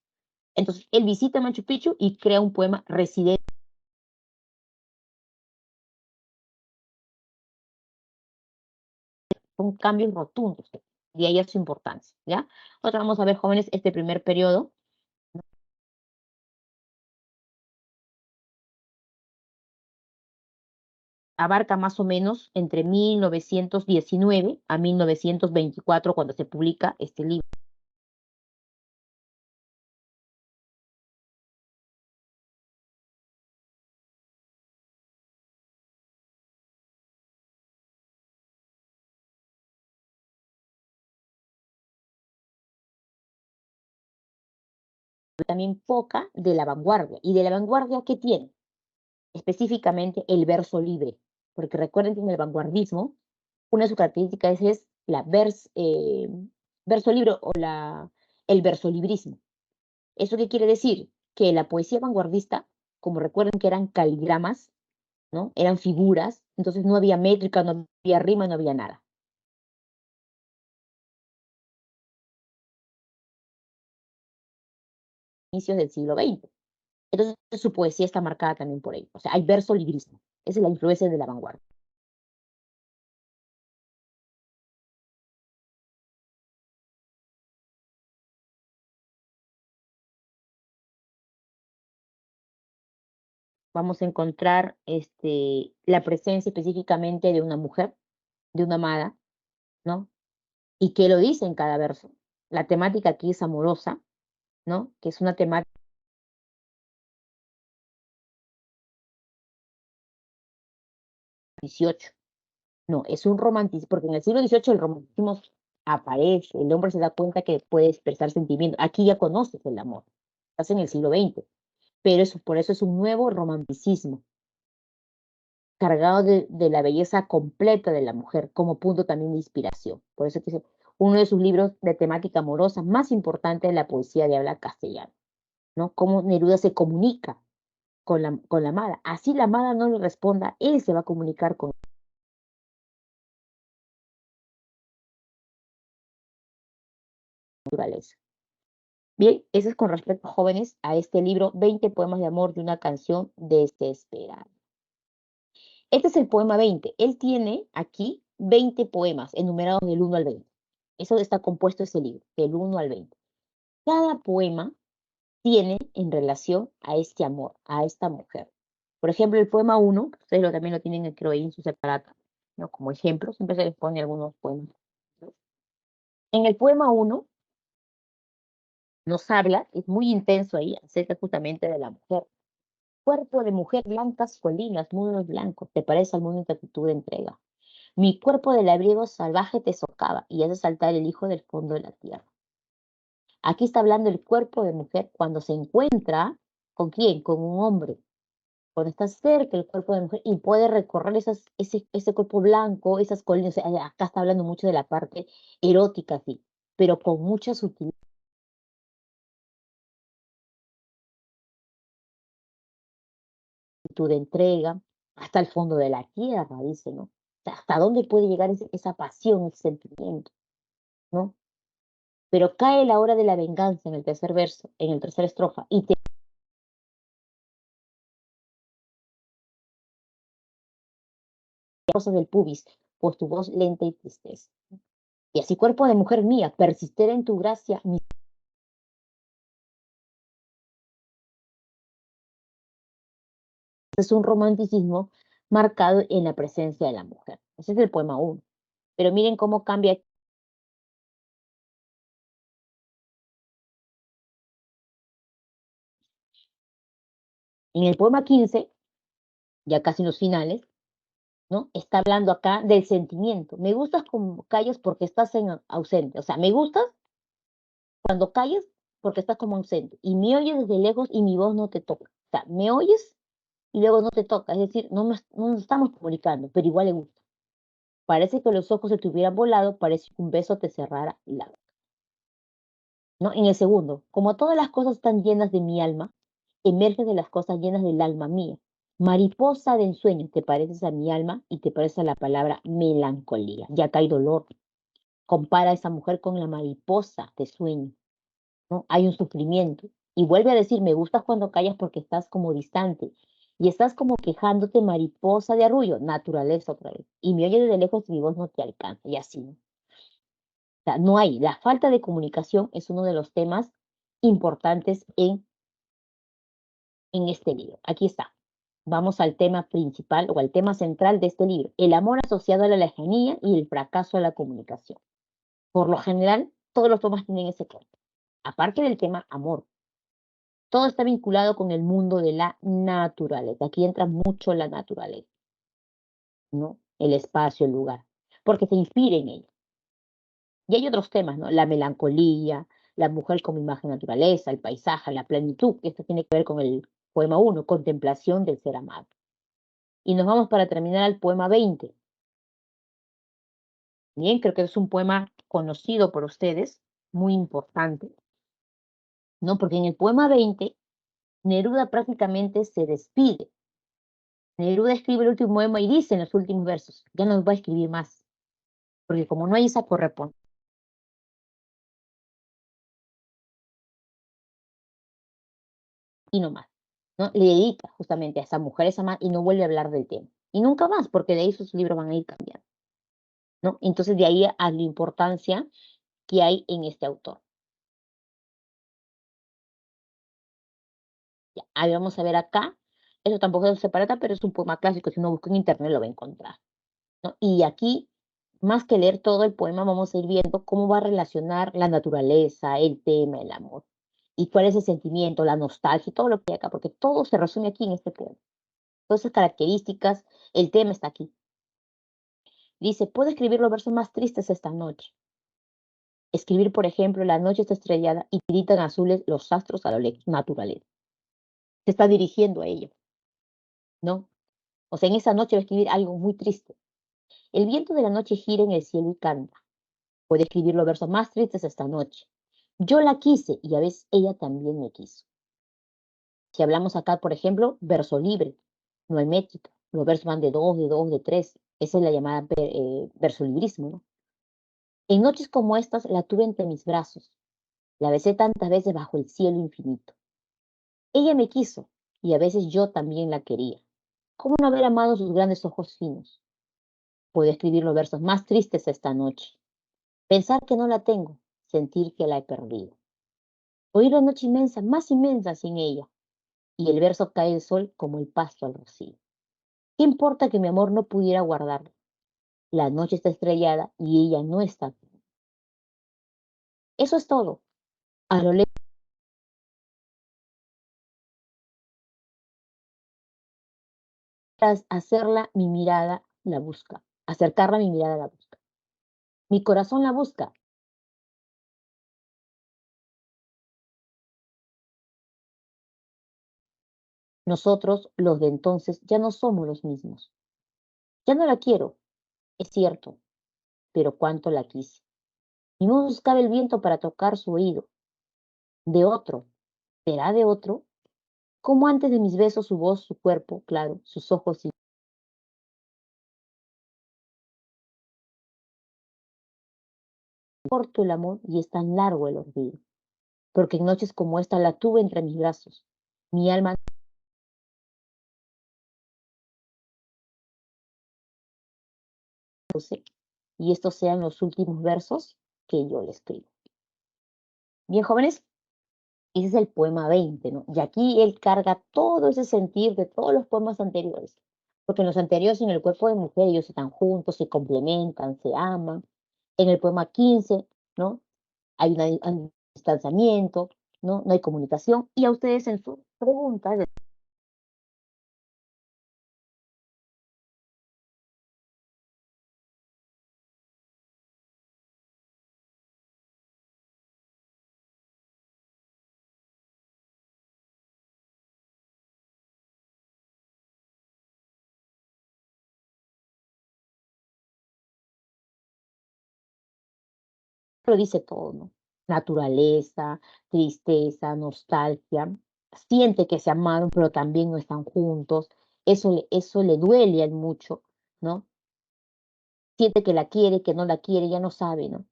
Entonces, él visita Machu Picchu y crea un poema Residente, con cambios rotundos. Y ahí es su importancia, ¿ya? Ahora vamos a ver, jóvenes, este primer periodo. abarca más o menos entre 1919 a 1924 cuando se publica este libro. También poca de la vanguardia. ¿Y de la vanguardia qué tiene? Específicamente el verso libre, porque recuerden que en el vanguardismo una de sus características es la verso libre o el versolibrismo. ¿Eso qué quiere decir? Que la poesía vanguardista, como recuerden que eran caligramas, ¿no? Eran figuras, entonces no había métrica, no había rima, no había nada. Inicios del siglo XX. Entonces su poesía está marcada también por ello. O sea, hay versolibrismo. Esa es la influencia de la vanguardia. Vamos a encontrar la presencia específicamente de una mujer, de una amada, ¿no? Y que lo dice en cada verso. La temática aquí es amorosa, ¿no? Que es una temática 18. No, es un romanticismo, porque en el siglo XVIII el romanticismo aparece, el hombre se da cuenta que puede expresar sentimientos. Aquí ya conoces el amor, estás en el siglo XX, pero eso, por eso es un nuevo romanticismo, cargado de la belleza completa de la mujer, como punto también de inspiración. Por eso es uno de sus libros de temática amorosa más importante de la poesía de habla castellana, ¿no? Cómo Neruda se comunica con la amada. Así la amada no le responda, él se va a comunicar con la naturaleza. Bien, eso es con respecto, jóvenes, a este libro, 20 poemas de amor de una canción desesperada. Este es el poema 20. Él tiene aquí 20 poemas enumerados del 1 al 20. Eso está compuesto ese libro, del 1 al 20. Cada poema tiene en relación a este amor, a esta mujer. Por ejemplo, el poema 1, ustedes también lo tienen, creo, ahí en su separata, ¿no? Como ejemplo, siempre se les pone algunos poemas. En el poema 1 nos habla, es muy intenso ahí, acerca justamente de la mujer. Cuerpo de mujer, blancas colinas, muros blancos, te parece al mundo en tu actitud de entrega. Mi cuerpo de labriego salvaje te socava y hace saltar el hijo del fondo de la tierra. Aquí está hablando el cuerpo de mujer cuando se encuentra, ¿con quién? Con un hombre. Cuando está cerca el cuerpo de mujer y puede recorrer ese cuerpo blanco, esas colinas. O sea, acá está hablando mucho de la parte erótica, sí, pero con mucha sutileza de entrega, hasta el fondo de la tierra, dice, ¿no? O sea, ¿hasta dónde puede llegar esa pasión, ese sentimiento, ¿no? Pero cae la hora de la venganza en el tercer verso, en el tercer estrofa, y te cosas del pubis, pues tu voz lenta y tristeza. Y así, cuerpo de mujer mía, persistir en tu gracia, es un romanticismo marcado en la presencia de la mujer. Ese es el poema 1. Pero miren cómo cambia. En el poema 15, ya casi en los finales, ¿no? Está hablando acá del sentimiento. Me gustas como callas porque estás ausente. O sea, me gustas cuando callas porque estás como ausente. Y me oyes desde lejos y mi voz no te toca. O sea, me oyes y luego no te toca. Es decir, no nos estamos comunicando, pero igual le gusta. Parece que los ojos se te hubieran volado, parece que un beso te cerrara la boca. ¿No? En el segundo, como todas las cosas están llenas de mi alma, emerge de las cosas llenas del alma mía. Mariposa de ensueño, te pareces a mi alma y te parece a la palabra melancolía. Ya acá hay dolor. Compara a esa mujer con la mariposa de sueño, ¿no? Hay un sufrimiento. Y vuelve a decir, me gustas cuando callas porque estás como distante. Y estás como quejándote, mariposa de arrullo, naturaleza otra vez. Y me oyes desde lejos y mi voz no te alcanza. Y así, ¿no? O sea, no hay. La falta de comunicación es uno de los temas importantes en este libro. Aquí está. Vamos al tema principal o al tema central de este libro, el amor asociado a la lejanía y el fracaso de la comunicación. Por lo general, todos los poemas tienen ese tema. Aparte del tema amor, todo está vinculado con el mundo de la naturaleza. Aquí entra mucho la naturaleza, ¿no? El espacio, el lugar, porque se inspira en ella. Y hay otros temas, ¿no? La melancolía, la mujer como imagen de naturaleza, el paisaje, la plenitud, que esto tiene que ver con el poema 1, contemplación del ser amado. Y nos vamos para terminar al poema 20. Bien, creo que es un poema conocido por ustedes, muy importante, ¿no? Porque en el poema 20, Neruda prácticamente se despide. Neruda escribe el último poema y dice en los últimos versos, ya no va a escribir más, porque como no hay esa correspondencia, y no más, ¿no? Le dedica justamente a esa mujer, esa más, y no vuelve a hablar del tema. Y nunca más, porque de ahí sus libros van a ir cambiando, ¿no? Entonces de ahí a la importancia que hay en este autor. Ya, ahí vamos a ver acá, eso tampoco es separata, pero es un poema clásico, si uno busca en internet lo va a encontrar, ¿no? Y aquí, más que leer todo el poema, vamos a ir viendo cómo va a relacionar la naturaleza, el tema, el amor, y cuál es el sentimiento, la nostalgia, y todo lo que hay acá, porque todo se resume aquí en este poema. Todas esas características, el tema está aquí. Dice, puedo escribir los versos más tristes esta noche. Escribir, por ejemplo, la noche está estrellada y tiritan azules los astros a la naturaleza. Se está dirigiendo a ello, ¿no? O sea, en esa noche va a escribir algo muy triste. El viento de la noche gira en el cielo y canta. Puede escribir los versos más tristes esta noche. Yo la quise y a veces ella también me quiso. Si hablamos acá, por ejemplo, verso libre, no hay métrica. Los versos van de dos, de dos, de tres. Esa es la llamada versolibrismo, ¿no? En noches como estas la tuve entre mis brazos. La besé tantas veces bajo el cielo infinito. Ella me quiso y a veces yo también la quería. ¿Cómo no haber amado sus grandes ojos finos? Puedo escribir los versos más tristes esta noche. Pensar que no la tengo, sentir que la he perdido. Oír la noche inmensa, más inmensa sin ella, y el verso cae el sol como el pasto al rocío. ¿Qué importa que mi amor no pudiera guardarlo? La noche está estrellada y ella no está aquí. Eso es todo. A lo lejos, hacerla mi mirada la busca. Acercarla mi mirada la busca. Mi corazón la busca. Nosotros, los de entonces, ya no somos los mismos. Ya no la quiero, es cierto, pero cuánto la quise. Mi voz buscaba el viento para tocar su oído. De otro, ¿será de otro? Como antes de mis besos su voz, su cuerpo, claro, sus ojos y corto el amor y es tan largo el olvido. Porque en noches como esta la tuve entre mis brazos. Mi alma no sé, y estos sean los últimos versos que yo le escribo. Bien, jóvenes, ese es el poema 20, ¿no? Y aquí él carga todo ese sentir de todos los poemas anteriores. Porque en los anteriores, en el cuerpo de mujer, ellos están juntos, se complementan, se aman. En el poema 15, ¿no? Hay un distanciamiento, ¿no? No hay comunicación. Y a ustedes en sus preguntas lo dice todo, ¿no? Naturaleza, tristeza, nostalgia. Siente que se amaron, pero también no están juntos. Eso le duele a él mucho, ¿no? Siente que la quiere, que no la quiere, ya no sabe, ¿no?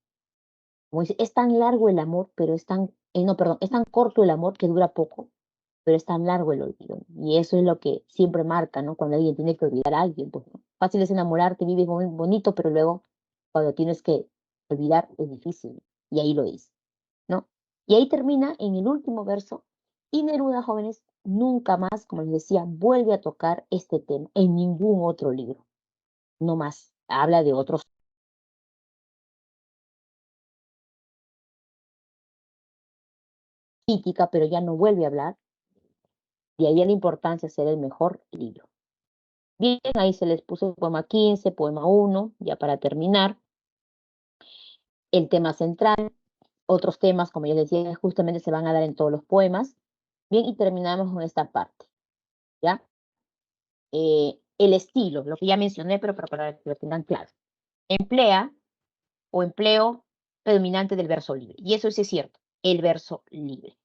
Como dice, es tan largo el amor, pero es tan, no, perdón, es tan corto el amor que dura poco, pero es tan largo el olvido, ¿no? Y eso es lo que siempre marca, ¿no? Cuando alguien tiene que olvidar a alguien, pues, ¿no? Fácil es enamorarte, vives muy bonito, pero luego cuando tienes que olvidar es difícil. Y ahí lo dice, ¿no? Y ahí termina en el último verso. Y Neruda, jóvenes, nunca más, como les decía, vuelve a tocar este tema en ningún otro libro. No más. Habla de otros crítica, pero ya no vuelve a hablar. De ahí la importancia de ser el mejor libro. Bien, ahí se les puso poema 15, poema 1, ya para terminar. El tema central, otros temas, como ya les decía, justamente se van a dar en todos los poemas. Bien, y terminamos con esta parte, ¿ya? El estilo, lo que ya mencioné, pero para que lo tengan claro. Emplea o empleo predominante del verso libre. Y eso sí es cierto, el verso libre.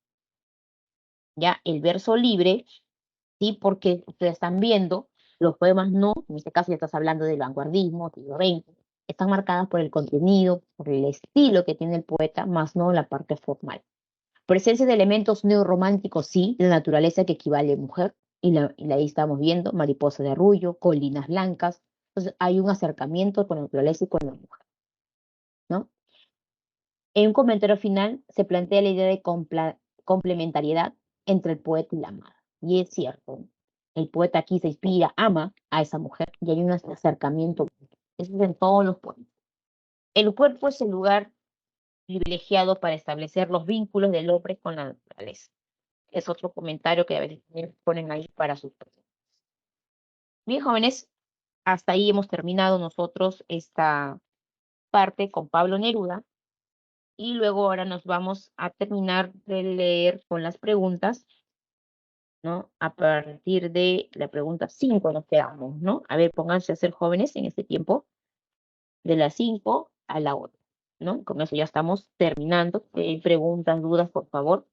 ¿Ya? El verso libre, ¿sí? Porque ustedes están viendo, los poemas no, en este caso ya estás hablando del vanguardismo, siglo XX, están marcadas por el contenido, por el estilo que tiene el poeta, más no la parte formal. Presencia de elementos neorrománticos, sí, la naturaleza que equivale a mujer, y ahí estamos viendo mariposa de arrullo, colinas blancas, entonces hay un acercamiento con la naturaleza y con la mujer, ¿no? En un comentario final se plantea la idea de complementariedad entre el poeta y la amada. Y es cierto, el poeta aquí se inspira, ama a esa mujer y hay un acercamiento. Eso es en todos los poemas. El cuerpo es el lugar privilegiado para establecer los vínculos del hombre con la naturaleza. Es otro comentario que a veces ponen ahí para sus personas. Bien, jóvenes, hasta ahí hemos terminado nosotros esta parte con Pablo Neruda. Y luego ahora nos vamos a terminar de leer con las preguntas, ¿no? A partir de la pregunta 5 nos quedamos, ¿no? A ver, pónganse a ser jóvenes en este tiempo, de las 5 a la 8, ¿no? Con eso ya estamos terminando. Si hay preguntas, dudas, por favor,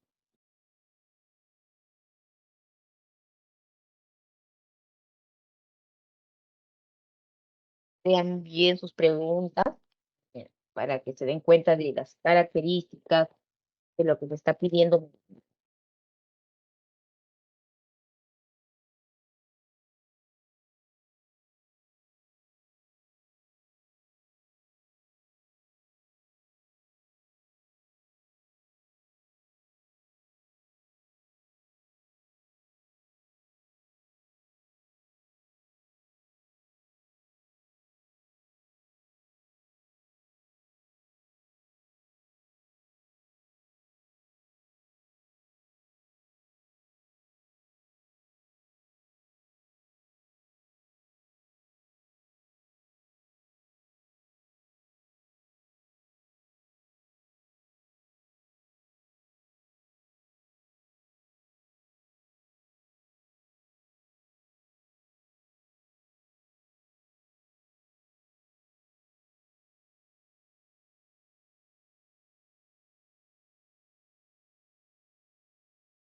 vean bien sus preguntas para que se den cuenta de las características de lo que se está pidiendo.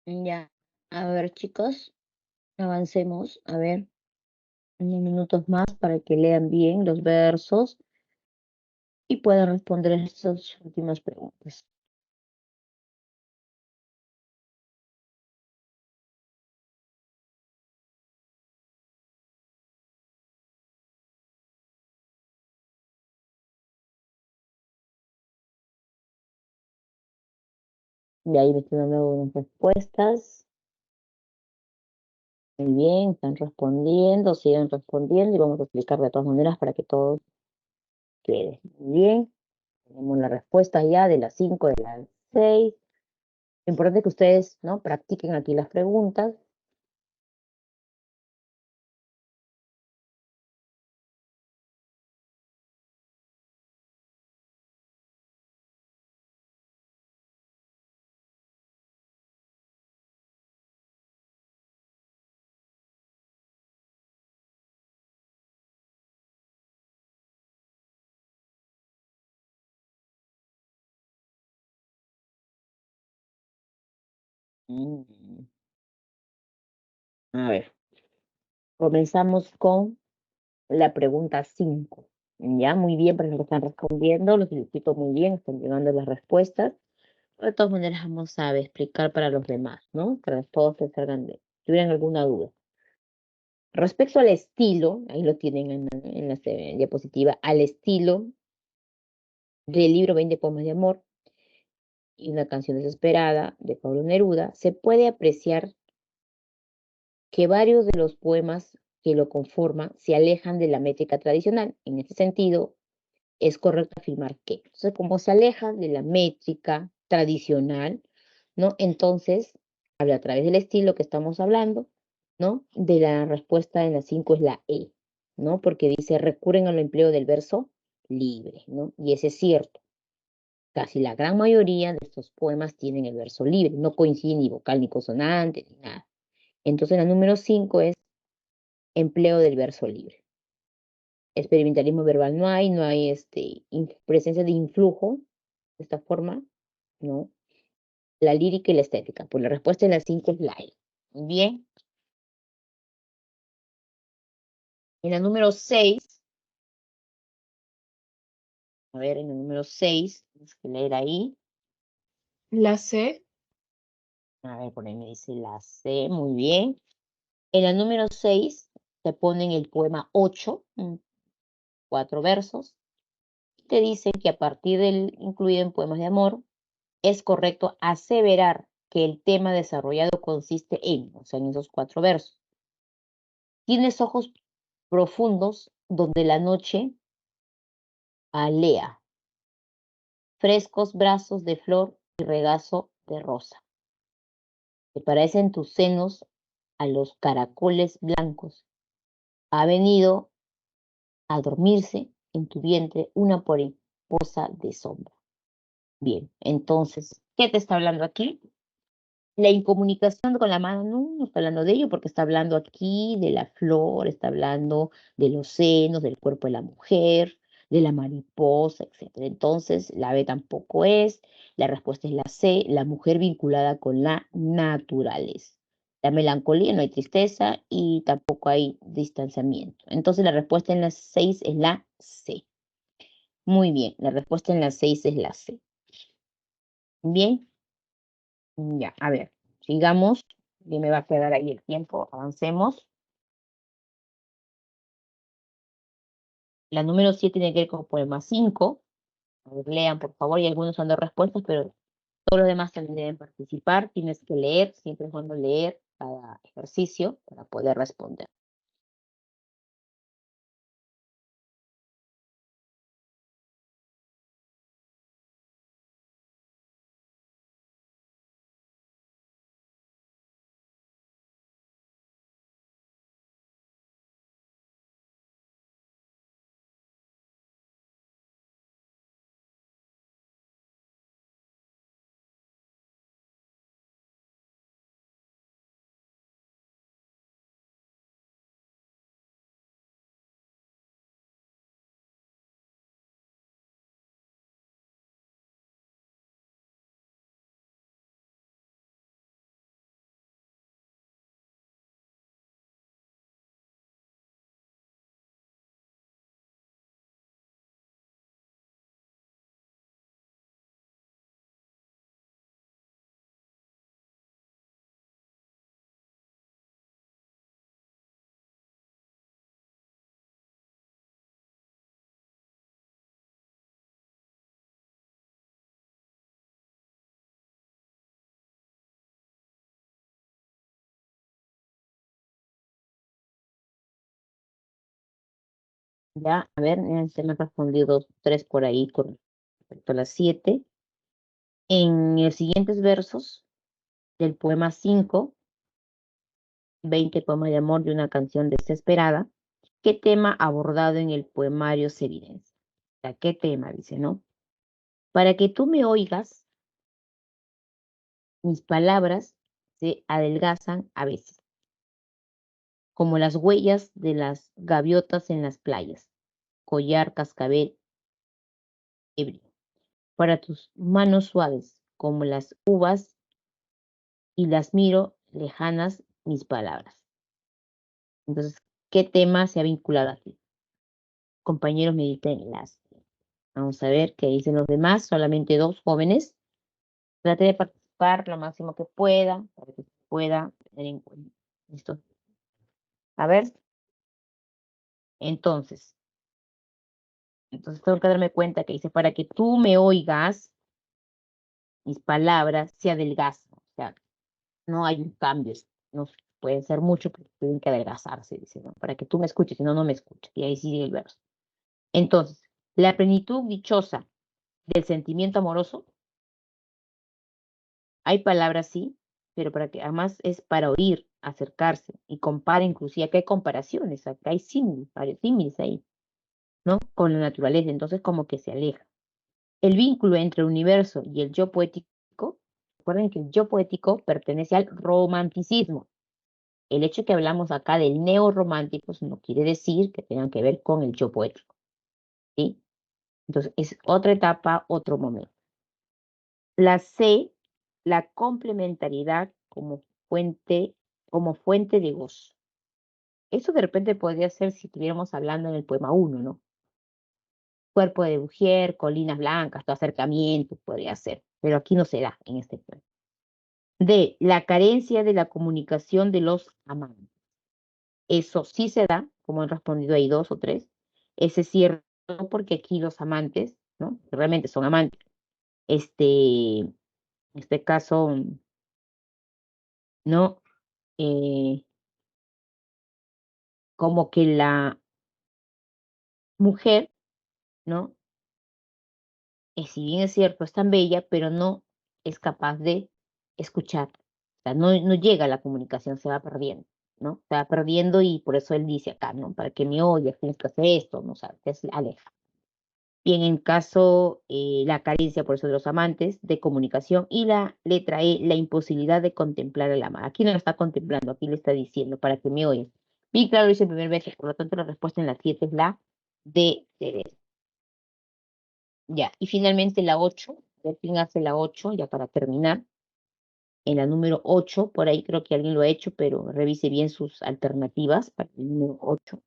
Ya, a ver, chicos, avancemos, a ver, unos minutos más para que lean bien los versos y puedan responder estas últimas preguntas. Y ahí me están dando unas respuestas. Muy bien, están respondiendo, siguen respondiendo y vamos a explicar de todas maneras para que todo quede. Muy bien, tenemos la respuesta ya de las 5, de las 6. Lo importante es que ustedes, ¿no? Practiquen aquí las preguntas. Mm, A ver, comenzamos con la pregunta 5. Ya, muy bien, para los que están respondiendo, los felicito muy bien, están llegando las respuestas. De todas maneras, vamos a explicar para los demás, ¿no? Para que todos se salgan de, si tuvieran alguna duda. Respecto al estilo, ahí lo tienen en la diapositiva, al estilo del libro 20 poemas de amor y una canción desesperada de Pablo Neruda, se puede apreciar que varios de los poemas que lo conforman se alejan de la métrica tradicional. En este sentido, es correcto afirmar que. Entonces, como se aleja de la métrica tradicional, ¿no? Entonces, habla a través del estilo que estamos hablando, ¿no? De la respuesta en la 5 es la E, ¿no? Porque dice, recurren al empleo del verso libre, ¿no? Y ese es cierto. Casi la gran mayoría de estos poemas tienen el verso libre, no coincide ni vocal ni consonante, ni nada. Entonces, la número 5 es empleo del verso libre. Experimentalismo verbal no hay presencia de influjo de esta forma, ¿no? La lírica y la estética. Pues la respuesta en la 5 es la E. Muy bien. En la número 6, a ver, en el número 6, tienes que leer ahí. La C. A ver, por ahí me dice la C, muy bien. En la número 6 te ponen el poema 8, 4 versos. Te dicen que a partir del incluido en poemas de amor, es correcto aseverar que el tema desarrollado consiste en, o sea, en esos 4 versos. Tienes ojos profundos donde la noche alea, frescos brazos de flor y regazo de rosa. Se parecen tus senos a los caracoles blancos. Ha venido a dormirse en tu vientre una mariposa de sombra. Bien, entonces, ¿qué te está hablando aquí? La incomunicación con la mano no está hablando de ello porque está hablando aquí de la flor, está hablando de los senos, del cuerpo de la mujer, de la mariposa, etcétera. Entonces, la B tampoco es, la respuesta es la C, la mujer vinculada con la naturaleza. La melancolía, no hay tristeza y tampoco hay distanciamiento. Entonces, la respuesta en la 6 es la C. Muy bien, la respuesta en la 6 es la C. Bien. Ya, a ver, sigamos. Y me va a quedar ahí el tiempo. Avancemos. La número 7 tiene que ver con poema 5. A ver, lean, por favor. Y algunos han dado respuestas, pero todos los demás también deben participar. Tienes que leer, siempre es bueno leer cada ejercicio para poder responder. Ya, a ver, se me han respondido 3 por ahí con respecto a las 7. En los siguientes versos del poema 5, 20 poemas de amor y una canción desesperada, ¿qué tema abordado en el poemario se evidencia? O sea, ¿qué tema? Dice, ¿no? Para que tú me oigas, mis palabras se adelgazan a veces, como las huellas de las gaviotas en las playas, collar, cascabel, ebrio. Para tus manos suaves, como las uvas, y las miro lejanas mis palabras. Entonces, ¿qué tema se ha vinculado aquí? Compañeros, mediten las. Vamos a ver qué dicen los demás, solamente 2 jóvenes. Trate de participar lo máximo que pueda, para que pueda tener en cuenta. ¿Listo? A ver, entonces, tengo que darme cuenta que dice, para que tú me oigas, mis palabras se adelgazan. O sea, no hay un cambio, no, pueden ser muchos, pero tienen que adelgazarse, dice, ¿no? Para que tú me escuches, si no, no me escuchas. Y ahí sigue el verso. Entonces, la plenitud dichosa del sentimiento amoroso, hay palabras sí, pero para que además es para oír, acercarse y compara, inclusive acá hay comparaciones, acá hay símiles, varios símiles ahí, ¿no? Con la naturaleza, entonces como que se aleja. El vínculo entre el universo y el yo poético, recuerden que el yo poético pertenece al romanticismo. El hecho que hablamos acá del neorromántico no quiere decir que tengan que ver con el yo poético, ¿sí? Entonces es otra etapa, otro momento. La C, la complementariedad como fuente de gozo. Eso de repente podría ser si estuviéramos hablando en el poema 1, ¿no? Cuerpo de mujer, colinas blancas, tu acercamiento, podría ser, pero aquí no se da en este poema. D, la carencia de la comunicación de los amantes. Eso sí se da, como han respondido ahí 2 o 3. Ese es cierto porque aquí los amantes, ¿no? Que realmente son amantes. En este caso, ¿no? Eh, como que la mujer, ¿no? Si bien es cierto, es tan bella, pero no es capaz de escuchar. O sea, no llega a la comunicación, se va perdiendo, ¿no? Se va perdiendo y por eso él dice acá, ¿no? Para que me oyes, tienes que hacer esto, ¿no? O sea, se aleja. Bien, en caso, la carencia, por eso de los amantes, de comunicación, y la letra E, la imposibilidad de contemplar al amado. Aquí no lo está contemplando, aquí le está diciendo, para que me oyes. Bien claro, dice el primer verso, por lo tanto la respuesta en la 7 es la de Teresa. Ya, y finalmente la 8, ver quién hace la 8, ya para terminar. En la número 8, por ahí creo que alguien lo ha hecho, pero revise bien sus alternativas para el número 8.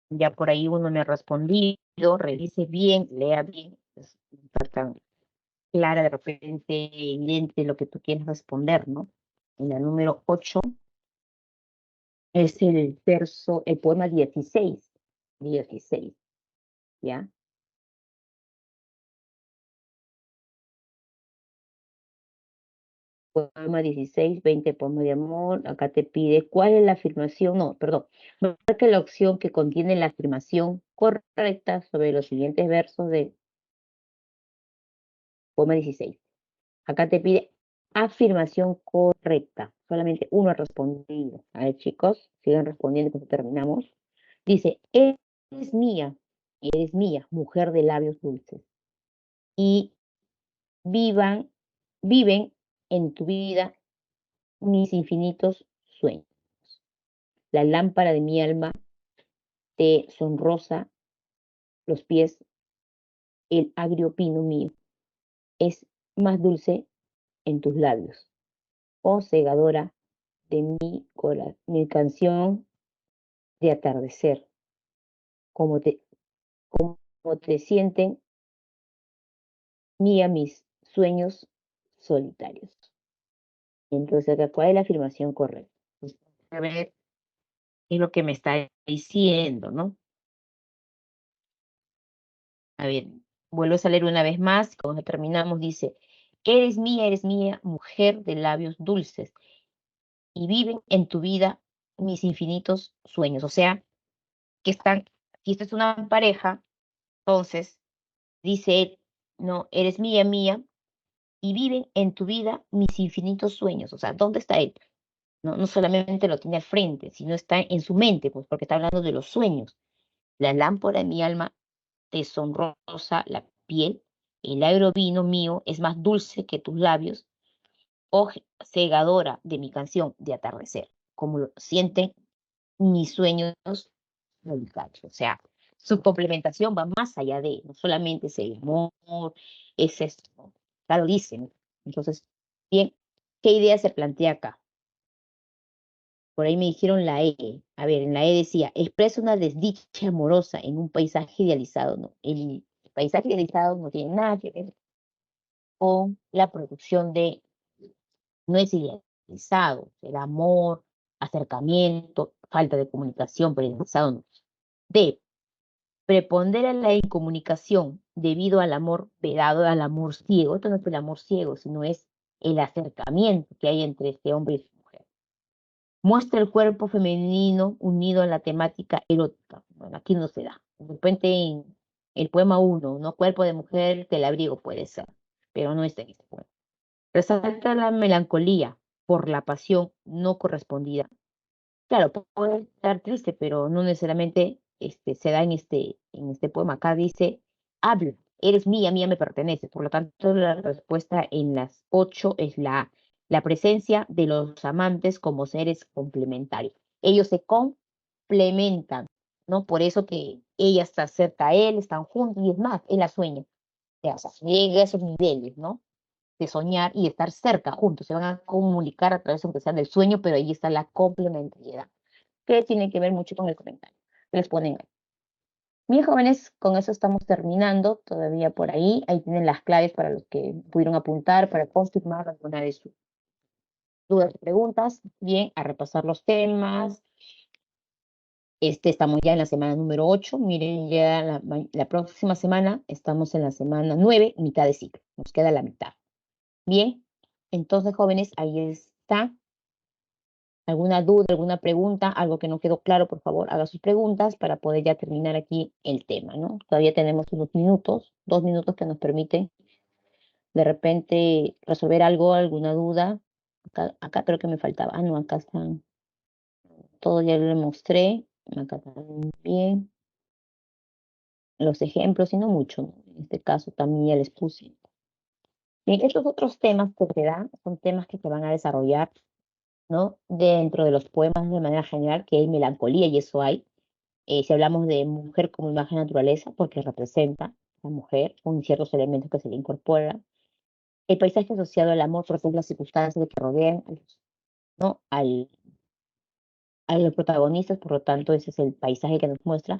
Ya por ahí uno me ha respondido, revise bien, lea bien, pues, no está tan clara de repente, evidente lo que tú quieres responder, ¿no? En la número 8 es el verso, el poema 16, 16, ¿ya? Poema 16, 20, poema de amor, acá te pide cuál es la afirmación, no, perdón, marca la opción que contiene la afirmación correcta sobre los siguientes versos del poema 16. Acá te pide afirmación correcta. Solamente uno ha respondido. A ver, chicos, sigan respondiendo cuando terminamos. Dice, eres mía, mujer de labios dulces. Y vivan, viven en tu vida mis infinitos sueños. La lámpara de mi alma te sonrosa los pies, el agrio pino mío es más dulce en tus labios. Oh segadora de mi canción de atardecer, como te, como te sienten mía mis sueños solitarios. Entonces, acá, ¿cuál es la afirmación correcta? Pues, a ver, qué es lo que me está diciendo, ¿no? A ver, vuelvo a leer una vez más, cuando terminamos, dice, eres mía, mujer de labios dulces, y viven en tu vida mis infinitos sueños. O sea, que están, si esta es una pareja, entonces, dice él, no, eres mía, mía, y viven en tu vida mis infinitos sueños. O sea, ¿dónde está él? No solamente lo tiene al frente, sino está en su mente, pues porque está hablando de los sueños. La lámpara de mi alma te sonrosa la piel, el agrio vino mío es más dulce que tus labios, oh segadora de mi canción de atardecer. Como lo sienten mis sueños solitarios. O sea, su complementación va más allá de, no solamente es el amor, es esto, ¿no? Ya lo dicen. Entonces, bien, ¿qué idea se plantea acá? Por ahí me dijeron la E. A ver, en la E decía, expresa una desdicha amorosa en un paisaje idealizado. No, el paisaje idealizado no tiene nada que ver con la producción de, no es idealizado, el amor, acercamiento, falta de comunicación, pero idealizado no. D, prepondera la incomunicación debido al amor vedado, al amor ciego. Esto no es el amor ciego, sino es el acercamiento que hay entre este hombre y su mujer. Muestra el cuerpo femenino unido a la temática erótica. Bueno, aquí no se da. De repente en el poema uno, ¿no? Cuerpo de mujer, que el abrigo puede ser, pero no está en este poema. Resalta la melancolía por la pasión no correspondida. Claro, puede estar triste, pero no necesariamente se da en este poema. Acá dice, habla, eres mía, mía me pertenece. Por lo tanto, la respuesta en las 8 es la presencia de los amantes como seres complementarios. Ellos se complementan, ¿no? Por eso que ella está cerca a él, están juntos, y es más, él la sueña. O sea, llega a esos niveles, ¿no? De soñar y estar cerca juntos. Se van a comunicar a través, aunque sea del sueño, pero ahí está la complementariedad que tiene que ver mucho con el comentario que les ponen ahí. Bien, jóvenes, con eso estamos terminando todavía por ahí. Ahí tienen las claves para los que pudieron apuntar, para confirmar alguna de sus dudas o preguntas. Bien, a repasar los temas. Estamos ya en la semana número 8. Miren, ya la próxima semana estamos en la semana 9, mitad de ciclo. Nos queda la mitad. Bien, entonces, jóvenes, ahí está. ¿Alguna duda, alguna pregunta, algo que no quedó claro? Por favor, haga sus preguntas para poder ya terminar aquí el tema, ¿no? Todavía tenemos unos minutos, 2 minutos que nos permiten de repente resolver algo, alguna duda. Acá creo que me faltaba. Ah, no, acá están. Todo ya lo mostré. Acá también los ejemplos, y no mucho, ¿no? En este caso también ya les puse. Bien, estos otros temas que te dan son temas que se van a desarrollar, ¿no? Dentro de los poemas de manera general, que hay melancolía y eso hay. Si hablamos de mujer como imagen de naturaleza, porque representa a la mujer con ciertos elementos que se le incorporan. El paisaje asociado al amor, por ejemplo, las circunstancias que rodean, ¿no? A los protagonistas, por lo tanto, ese es el paisaje que nos muestra.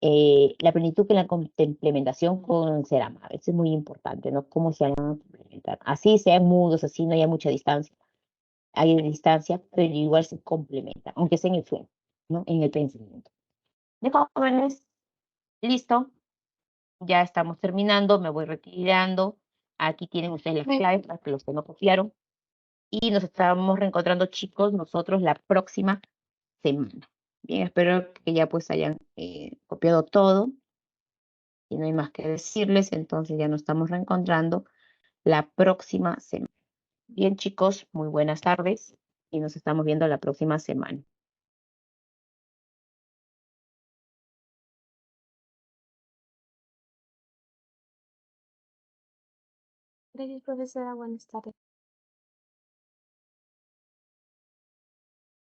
La plenitud que la complementación con el ser amado. Eso es muy importante, ¿no? Cómo se van a complementar. Así sean mudos, así no haya mucha distancia. Hay distancia, pero igual se complementan, aunque sea en el sueño, ¿no? En el pensamiento. De jóvenes, listo. Ya estamos terminando, me voy retirando. Aquí tienen ustedes las claves para que los que no copiaron. Y nos estamos reencontrando, chicos, nosotros la próxima semana. Bien, espero que ya pues hayan copiado todo. Y no hay más que decirles, entonces ya nos estamos reencontrando la próxima semana. Bien, chicos, muy buenas tardes y nos estamos viendo la próxima semana. Gracias, profesora. Buenas tardes.